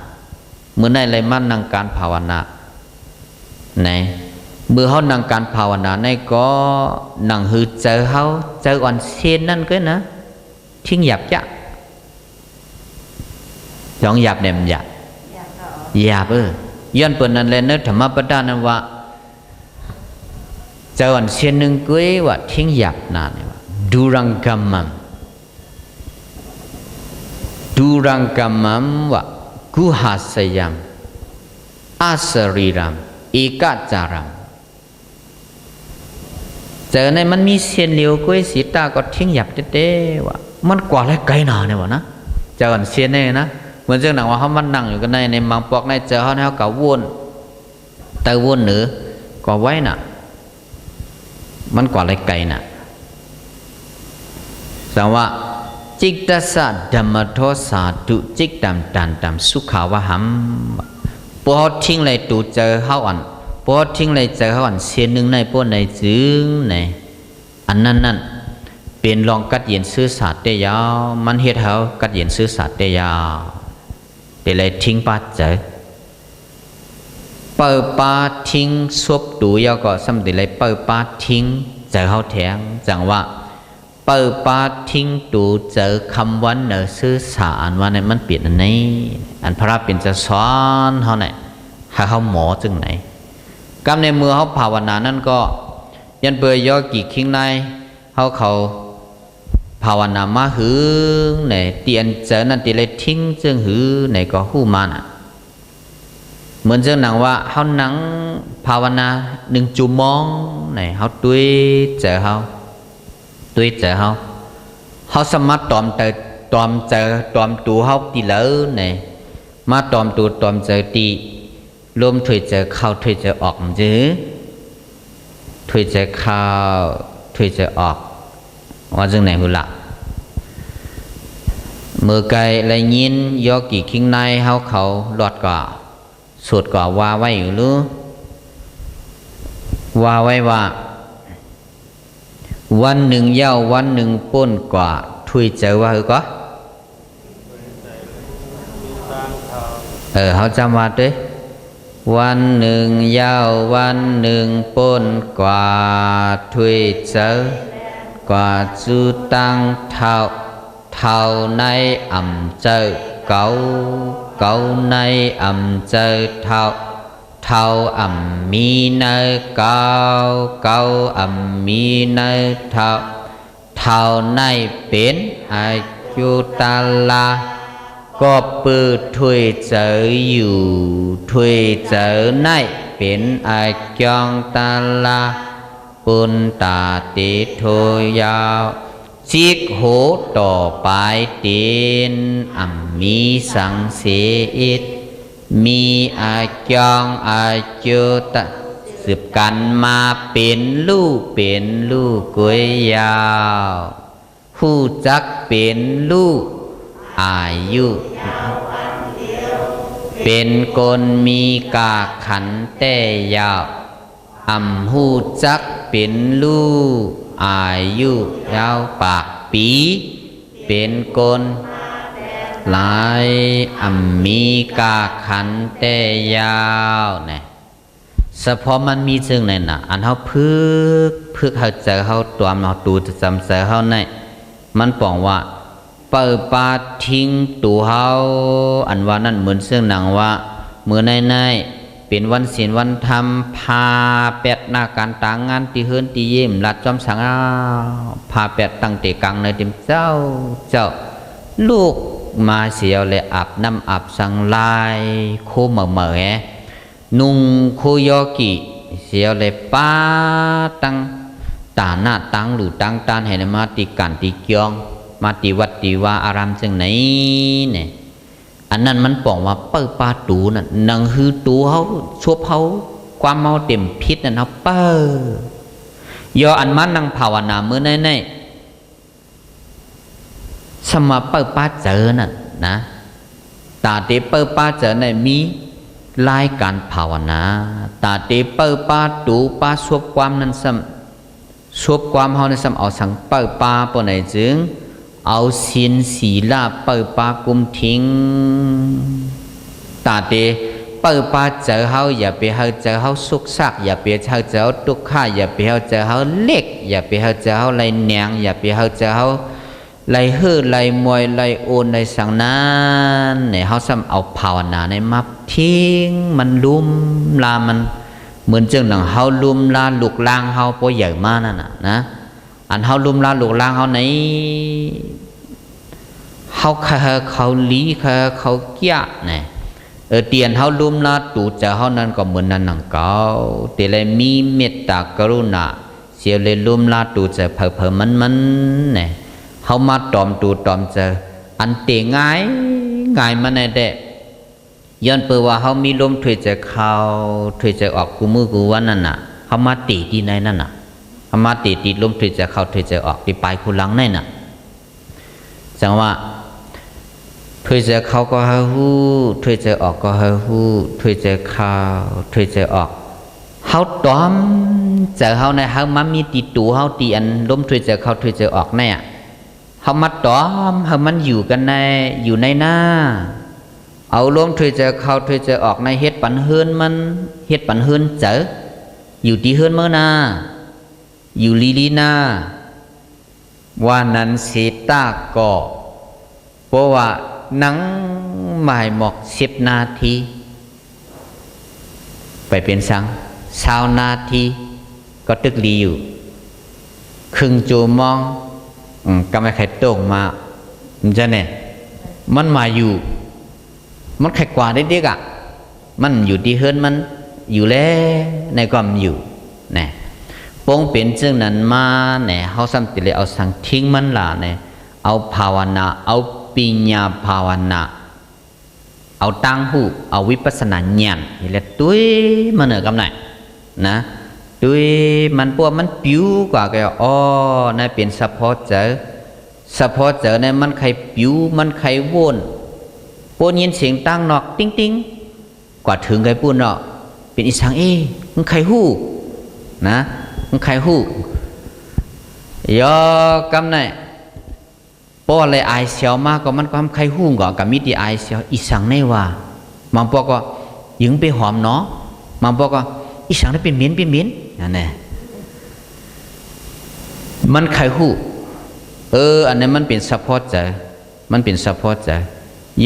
Speaker 1: เมื่อในอะไรมันนังการภาวนาไหนเมื่อเขานังการภาวนาในก็นังฮือเจอเขาเจออ่อนเซนนั่นก็นะทิ้งหยาบจะสองหยาบเนี่ยมันหยาบหยาบย้อนเปิดนั่นเลยเนื้อธรรมปดานั่นว่าเจออ่อนเซนหนึ่งก็ว่าทิ้งหยาบนานเนี่ยว่าดูรังกัมมัมดูรังกัมมัมว่ากุหาสยามอาสรีรัมเอกจารัมเจอในมันมีเสียนเหลียวก้วยสีตาก็ทิ้งหยับเต้ๆว่ามันกว่าอะไรไกลหนาเนี่ยวะนะเจอกันเสียนเนี่ยนะเหมือนเจ้าหนังว่าเขามันนั่งอยู่กันในบางปอกในเจอเขาเนี่ยเขาก็วนแต่วนเหนือก็ไว้น่ะมันกว่าอะไรไกลน่ะแสดงว่าจิตตสะธรรมโทสาตุจิตตามตันตามสุขาวะหัมพอทิ้งเลยตูเจอเขาอ่อนพอทิ้งเลยเจอเขาอ่อนเสียหนึ่งในพวกในจึงในอันนั้นนั่นเป็นลองกัดเย็นซื่อสัตย์ได้ยาวมันเฮ็ดเขากัดเย็นซื่อสัตย์ได้ยาวเดี๋ยวเลยทิ้งป้าเจอเปิดป้าทิ้งซบตูยาวก็สำเร็จเลยเปิดป้าทิ้งเจอเขาแทงจังว่าเปิดปาทิ้งตูเจอคำวันเนอซื่อสารว่าในมันเปลี่ยนอันนี้อันพระเป็นจะสอนเขาไหนให้เขาหมอจึงไหนกำในมือเขาภาวนานั่นก็ยันเบยยอกี่คิงในเขาภาวนามาหือในเตียนเจอนั่นตีเลยทิ้งจึงหือในก็หู้มันเหมือนเจ้าหนังว่าเขาหนังภาวนา1 ชั่วโมงในเขาตุ้ยเจอเขาตุ้ยเจอเขาสามารถตอมเจอตอมตูเขาตีเหลือเนี่ยมาตอมตูตอมเจอตีรวมถอยเจอเข้าถอยเจอออกจื้อถอยเจอเข้าถอยเจอออกว่าจึงไหนหุ่นละเมื่อไกลเลยยินยอกี่คิงในเขาหลอดก่อสุดก่อว่าไว้อยู่หรือว่าไว้ว่าวันหนึ่งเย้าวันหนึ่งป้นกว่าทุยเจอว่าก็เขาจำว่าด้วยวันหนึ่งเย้าวันหนึ่งป้นกว่าทุยเจอกว่าจูตังเท่าในอ่ำเจอเก่าในอ่ำเจอเท่าอ่ำมีเนอเก่าอ่ำมีเนอเท่าในเป็นอายุตาลาก็ปืดถุยเจออยู่ถุยเจอในเป็นอาจองตาลาปุนตาติโทยาวจิกโหต่อไปเตีนอ่ำมีสังเสอิตมีอาจองอาจุตสืบกันมาเป็นลูกกวยยาวหูจักเป็นลูกอายุเป็นคนมีกาขันแต่ยาวหูจักเป็นลูกอายุยาวปากปีเป็นคนหลายมีกาขันแต่ยาวเนี่ยเฉพาะมันมีจึงในน่ะอันเขาพึกเขาเจอเขาตัวเราตูจะจำเจอเขาในมันปองว่าเปิดปาทิ้งตัวเขาอันว่านั่นเหมือนซึ่งหนังว่าเมื่อในเป็นวันศีลวันธรรมพาเป็ดหน้าการต่างงานตีเฮิรนตีเยี่ยมรัดจอมสังพาเป็ดตั้งเตกังในเต็มเจ้าลูกมาเสียวเลยอาบน้ำอาบสังลายโคเหม่อนุ่งโคยอกิเสียวเลยป้าตั้งตาหน้าตั้งหรือตั้งตานให้มาตีกันตีเกียงมาตีวัดตีว่าอารามจังไหนเนี่ยอันนั้นมันบอกว่าเปิดปาตูน่ะนังฮือตูเขาชบเขาความเมาเต็มพิษนั่นเขาเปิดยออันมันนั่งภาวนาเมื่อใน สมาเปิดป้าเจอน่ะนะตาเตเปิดป้าเจอในมีรายการภาวนาตาเตเปิดป้าดูป้าสวบความนั้นซ้ำสวบความเฮาในซ้ำเอาสังเปิดป้าปนไหนจึงเอาศีลศีลาเปิดป้ากุมทิ้งตาเตเปิดป้าเจอเฮาอย่าไปเฮาเจอเฮาสุกซักอย่าไปเฮาเจอตุกข้าอย่าไปเฮาเจอเฮาเล็กอย่าไปเฮาเจอเฮาไรแหนงอย่าไปเฮาเจอเฮาไรเฮือไรมวยไรโอนไรสังนั้นเนี่ยเฮาซ้ำเอาภาวนาในมับทิ้งมันลุ่มลามันเหมือนจังหนังเฮาลุ่มลาลูกลางเฮาปอใหญ่มากนั่นน่ะนะอันเฮาลุ่มลาลูกลางเฮาไหนเฮาเขาลีเขาเกี้ยเนี่ยเตียนเฮาลุ่มลาตูเจอเฮานั้นก็เหมือนนั้นหนังเก่าแต่เลยมีเมตตากรุณาเสียเลยลุ่มลาตูเจอเผอมันเนี่ยเฮามาตอมตูตอมเจออันเตะง่ายมันในเดะย้อนเปิดว่าเฮามีลมถอยใจเข้าถอยใจออกกูมือกูวันนั่นน่ะเฮามาตีที่ไหนนั่นน่ะเฮามาตีลมถอยใจเข้าถอยใจออกที่ปลายคูหลังนั่นน่ะจังว่าถอยใจเข้าก็เฮาฮู้ถอยใจออกก็เฮาฮู้ถอยใจเข้าถอยใจออกเฮาตอมเจอเฮาในเฮามามีตีตูเฮาตีอันลมถอยใจเข้าถอยใจออกแน่เฮามาตอมเฮามันอยู่กันในอยู่ในหน้าเอาลมถอยใจเข้าถอยใจออกในเฮ็ดปันเฮือนมันเฮ็ดปันเฮือนเจออยู่ที่เฮือนเมื่อนาอยู่ลีนาว่านั้นเสตาก็เพราะว่านังหมายหมอก10 นาทีไปเป็นสัง20 นาทีก็ตึกลีอยู่ครึ่งชั่วโมงก็ไม่ใครโต่งมามันจะเนี่ยมันมาอยู่มันใครกว่าได้เด็กอ่ะมันอยู่ที่เฮือนมันอยู่แล้วในความอยู่เนี่ยปงเป็นจึงนั้นมาเนี่ยเขาซ้ำติเลยเอาสังทิ้งมันล่ะเนี่ยเอาภาวนาเอาปัญญาภาวนาเอาตั้งหูเอาวิปัสสนาญาณนี่แหละตุ้ยมันเหนือกำไหนนะตุ้ยมันพวกมันปิ้วกว่าแกอ๋อในเป็นสะพอเจอในมันใครปิ้วมันใครวนปนยินเสียงตั้งนอกติ้งกว่าถึงไกปุ่นเนาะเป็นอีสังมันใครหู้นะมันใครหู้ยอกำไหนปอเลยไอเสียวมากก็มันก็ทำใครหู้ก่อนกับมิติไอเสียวอีสังในว่ามันบอกก็ยิงไปหอมเนาะมันบอกก็อีสังได้เป็นเมียนนั่นแหละมันใครหู้อันนี้มันเป็นซัพพอร์ตใจมันเป็นซัพพอร์ตใจ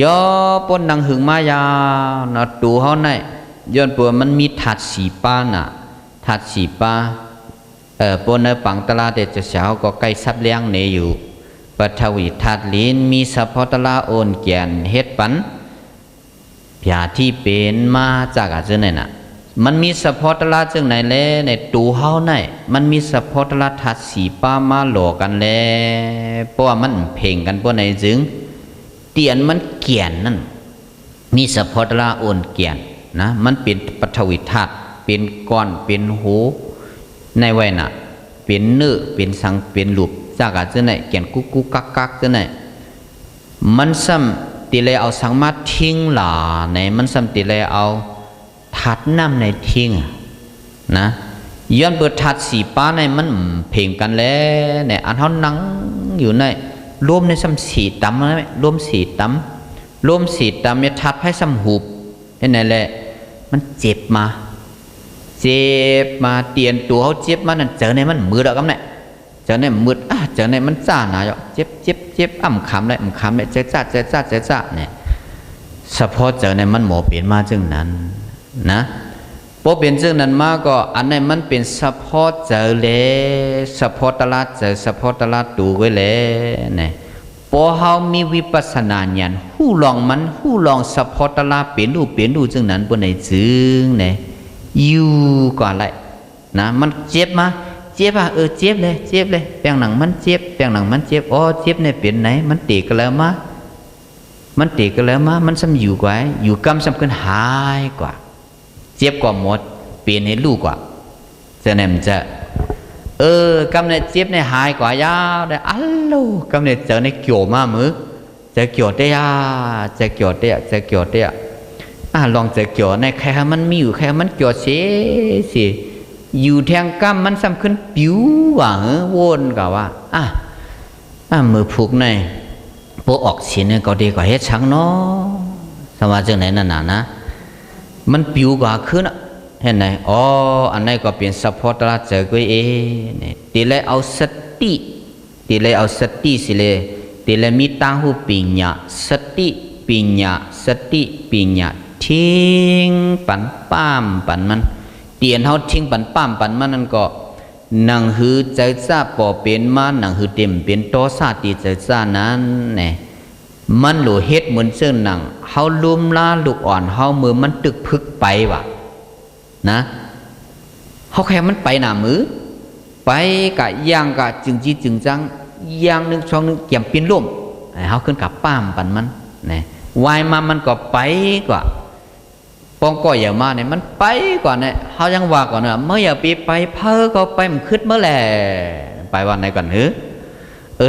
Speaker 1: ย่อปนดังหึงมายานะตูเฮาในย้อนปัวมันมีถาดสีป้าน่ะถาดสีป้าปนในปังตลาดเดจะเช้าก็ใกล้ซับเลี้ยงเนอยู่ปัทวีถาดลิ้นมีซัพพอร์ตลาโอนแก่นเฮ็ดปันพยาที่เป็นมาจากอาจจะไหนน่ะมันมีซัพพอร์ตลาจังไหนแลในตูเฮาในมันมีซัพพอร์ตลาถาดสีป้ามาหลอกกันแลเพราะว่ามันเพ่งกันปนในจึงเตียนมันเกียนนั่นมีสะพอตลาโอนเกียนนะมันเป็นปฐวิธาตุเป็นก้อนเป็นหูในไว้น่ะเป็นเนื้อเป็นสังเป็นหลุบจากอาจจะไหนเกียนกุ๊กกักจะไหนมันซ้ำตีเลยเอาสังมาทิ้งหล่าในมันซ้ำตีเลยเอาทัดน้ำในทิ้งนะย้อนเปิดทัดสีป้าในมันเพ่งกันแล้วเนี่ยอันเท่านังอยู่ในรวมในซ้ำสีตำนะรวมสีตำเนี่ยทัดให้ซ้ำหูบนี่แหละมันเจ็บมาเตียนตัวเขาเจ็บมานั่นเจอในมันมือดอกกำเนี่ยเจอในมืดเจอในมันจ้าหนาเจ็บอ่ำคำเลยเจ๊จ้าเนี่ยเฉพาะเจอในมันหมอเปลี่ยนมาจึงนั้นนะพอเป็นจึงนั้นมาก็อันไหนมันเป็นเฉพาะเจอเลยเฉพาะตลาดเจอเฉพาะตลาดดูไว้เลยเนี่ยพอเฮามีวิปัสสนาญาณหู้ลองเฉพาะตลาดเปลี่ยนดูจึงนั้นบนไหนจึงเนี่ยอยู่ก่อนเลยนะมันเจ็บมาเจ็บเจ็บเลยแปลงหนังมันเจ็บเจ็บเนี่ยเปลี่ยนไหนมันตีกันแล้วมามันซ้ำอยู่กว่าอยู่กำซ้ำขึ้นหายกว่าเจ็บกว่าหมดเปลี่ยนให้ลูกกว่าจะเนี่ยมันจะ กำเนิดเจ็บในหายกว่ายาวได้อัลโลกำเนิดเจอในเกี่ยวมามือเจอเกี่ยวเตะเจอเกี่ยวเตะเจอเกี่ยวเตะลองเจอเกี่ยวในแค่มันมีอยู่แค่มันเกี่ยวเสียสิอยู่แทงกำมันซ้ำขึ้นปิ้วว่าวนกับว่ามือผูกในพวกออกเสียเนี่ยก็ดีกว่าเฮ็ดช้างเนาะสมาจังไหนนั่นน่ะนะมันปิ้วกว่าขึ้นเห็นไหมอันนี้ก็เป็นซัพพอร์ตละเจอกุ้ยเนี่ยตีเลยเอาสติสิเลยตีเลยมีตั้งหูปิญญาสติปิญญาทิ้งปันป้ามปันมันเตียนเขาทิ้งปันป้ามปันมันนั่นก็หนังหือใจซาปอเป็นมาหนังหือเต็มเป็นโตซาตีใจซานั้นเนี่ยมันหลูเฮ็ดเหมือนเสื้อหนังเขาลุ่มล่าลูกอ่อนเขามือมันตึกพึกไปว่ะนะเขาแค่มันไปหน้ามือไปกะย่างกะจึงจีจึงจังย่างนึงช่องนึงเกี่ยมปีนร่มเขาขึ้นกับป้ามปันมันเนี่ยวายมามันก็ไปกว่าปองก้อยอย่ามาเนี่ยมันไปกว่าเนี่ยเขายังว่าก่อนเนี่ยเมื่ออย่าไปเพ้อก็ไปมันขึ้นเมื่อแหละไปวันไหนก่อน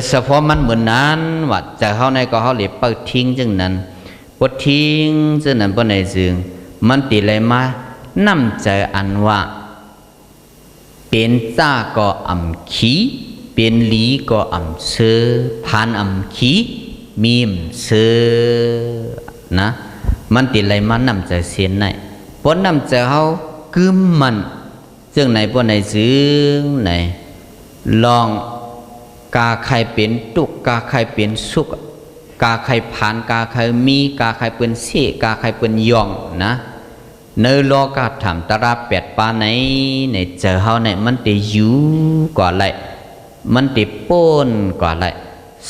Speaker 1: เฉพาะมันเหมือนนั้นว่าจะเขาในก็เขาเหลียบเปิดทิ้งจังนั้นพอทิ้งจังนั้นพอในจึงมันตีเลยมานำใจอันว่าเป็นจ้าก็อ่ำขี้เป็นลีก็อ่ำเสือผ่านอ่ำขี้มีมเสือนะมันติเลยมันนำใจเสียนไหนพอนำใจเขากึมมันซึ่งไหนพวกไหนซึ่งไหนลองกาใครเป็นตุกกาใครเป็นสุกกาใครผ่านกาใครมีกาใครเป็นเสกาใครเป็นยองนะเนื้อโลกาถามตราแปดปาไหนในเจอเขาเนี่ยมันติอยู่กว่าไรมันติป้นกว่าไร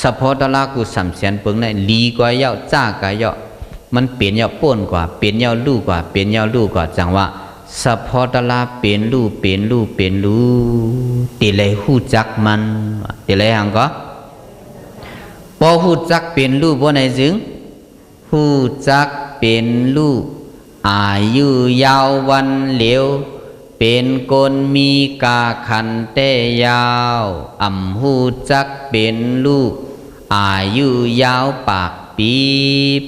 Speaker 1: สะพอตลากูสัมเสียนเปิงเนี่ยลีกว่าเยาจ้ากว่าเยามันเปลี่ยนเยาป้นกว่าเปลี่ยนเยาลู่กว่าเปลี่ยนเยาลู่กว่าจังว่าสะพอตลาเปลี่ยนลู่ตีเลยหู้จักมันตีเลยหังก็พอหู้จักเปลี่ยนลู่บ่ในจึงหู้จักเปลี่ยนลู่อายุยาววันเหลียวเป็นคนมีกาขันเตยาวหูจักเป็นลูกอายุยาวปากปี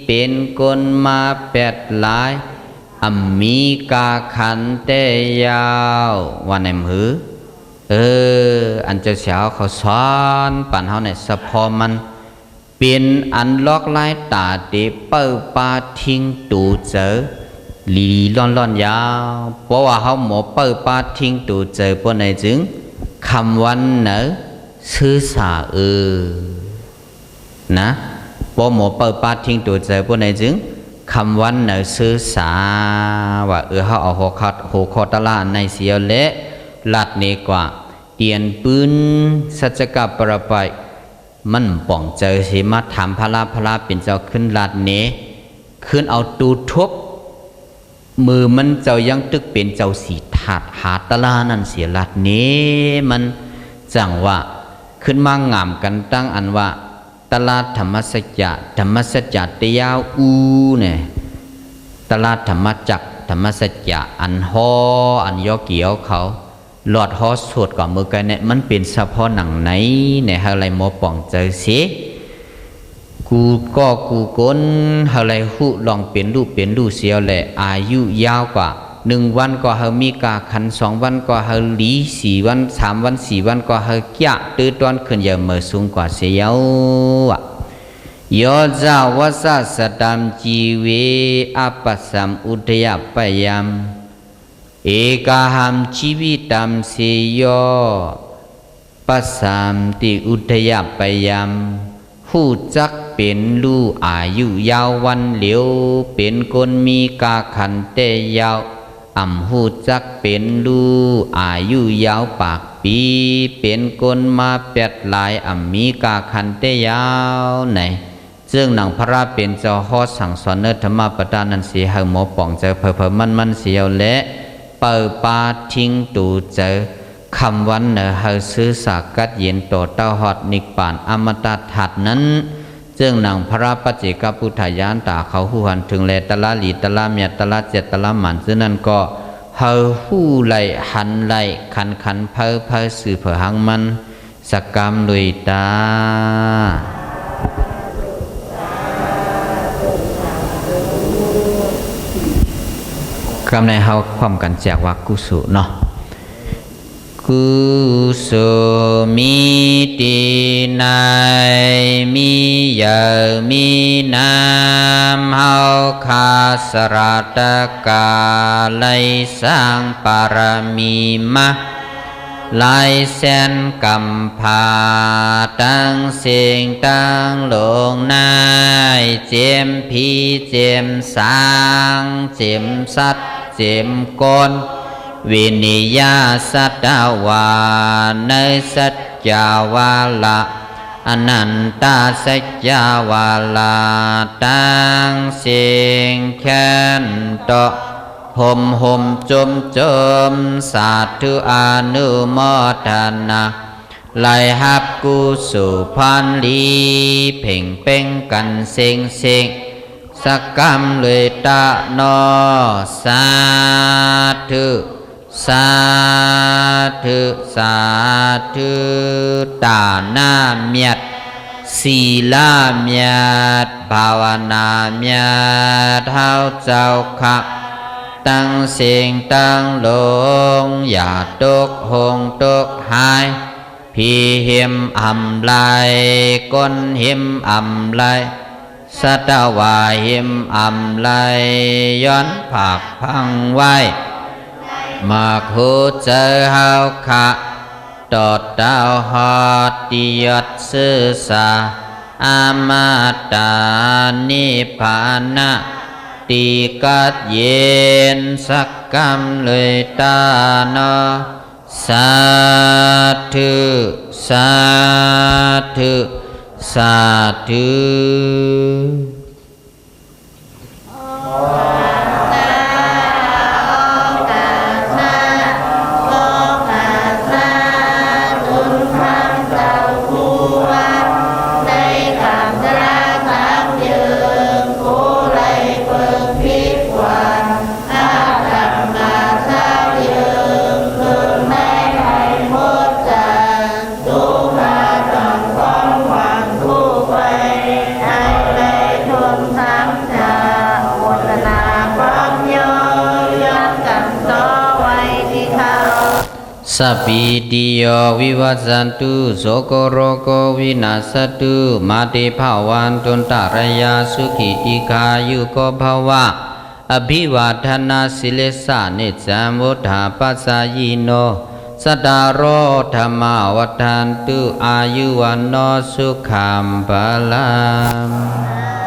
Speaker 1: เป็นคนมาแปดหลายมีกาขันเตยาววันไหนมืออันเจ้าเช้าเขาสอนปั่นเขาเนี่ยสะพอมันเป็นอันล็อกไล่ตาเตเปิลปาทิ้งตูเจอลีล่อนยาวเพราะว่าเขาหมอเปิดปาทิ้งตูเจอพวกไหนจึงคำวันเนอซื่อสานะพอหมอเปิดปาทิ้งตูเจอพวกไหนจึงคำวันเนอซื่อสาว่าเขาเอาหัวคอตลาในเสียวเละลัดเนกว่าเตียนปืนสัจกับประไปมันป่องเจอสิมาถามพระเป็นเจ้าขึ้นลัดเนขึ้นเอาตูทุบมือมันเจ้ายังตึกเป็นเจ้าสีถาดหาตลานั่นเสียลัดเนี้มันจังว่าขึ้นมางามกันตั้งอันว่าตลาดธรรมสัจจะเตียวเนี่ยตลาดธรรมจักธรรมสัจจะอันฮออันย่อเกี่ยวเขาหลอดฮอสวดก่อนมือกันเนี่ยมันเป็นเฉพาะหนังไหนเนี่ยอะไรหมอป่องเจอเสียกูก้นอะไรหูลองเป็นรูเสียวแหละอายุยาวกว่า1 วันก็เฮามีกาขัน2 วันก็เฮาหลี4 วัน3 วัน4 วันก็เฮาเกี่ยตื้อตอนขึ้นอย่าเมื่อสูงกว่าเสียวโยจาวสะสตัมจีเวอปัสสัมอุทยปยามเอกาหัมชีวิตัมเสโยปัสสัมติอุทยปยามผู้จักเป็นลูกอายุยาววันเหลียวเป็นคนมีกาขันเตยาวหูจักเป็นลูกอายุยาวปากปีเป็นคนมาแปดหลายมีกาขันเตยาวไหนซึ่งหนังพระเป็นเจ้าฮอดสั่งสอนเนธรรมปทานนันเสียหหมอป่องเจอเพอมันเสียวและเปิดปาทิ้งตูเจอคำวันเนอเฮาซื้อสากัดเย็นต่อเต้าหอดนิกป่านอมตะถัดนั้นจึงหนังพระปัจเจกพุทธญาณตาเขาหูหันถึงแลตะละหลีตะละเมียตะละเจตะละหมันซึ่งนั้นก็เฮ อหู้ไหลหันไหลขันเพอสื่อเพอหังมันสักกรรมลุยตากำในเฮาความกันแจกว่ากุสุเนาะกุสุมีตีนายมีเยอมีนามเฮาคาสราตกาไลสร้างปารมีมะลายเส้นกำพาตั้งเสียงตั้งลงนายเจียมพีเจียมสางเจียมสัตเจียมกนวินิยาสัตวาในสัจจาวาลาอนันตาสัจจาวาลาตั้งเสียงแค้นต่อห่มจมสาธุอนุโมทนาไลหับกุสุพันลีเพ่งเป่งกันเสียงสักกรรมเลยตาโนสาธุสาธุตาหน้าเมียดศีลาเมียดภาวนาเมียดเท้าเจ้าค่ะตั้งเสียงตั้งลงอย่าตกหงตกหายพี่หิมอำลายก้นหิมอำลายสัตวาหิมอำลายย้อนผักพังไว้มาคูเจอเฮาขะตอดดาวหอดติยดสื่อสาอามาตานิพพานะติกัดเย็นสักกรรมเลยตาโนสาธุสาธุ สัพพิติโยวิวัชชันตุโสโกโรโกวินาศตุมาเตภาวันตุนตารยาสุขิอิกายุโกภวะอภิวาทนาสิเลสานิจัมวุฒาปัสสายิโนสตารโรธรรมาวัฏันตุอายุวันโนสุขัมภะลัง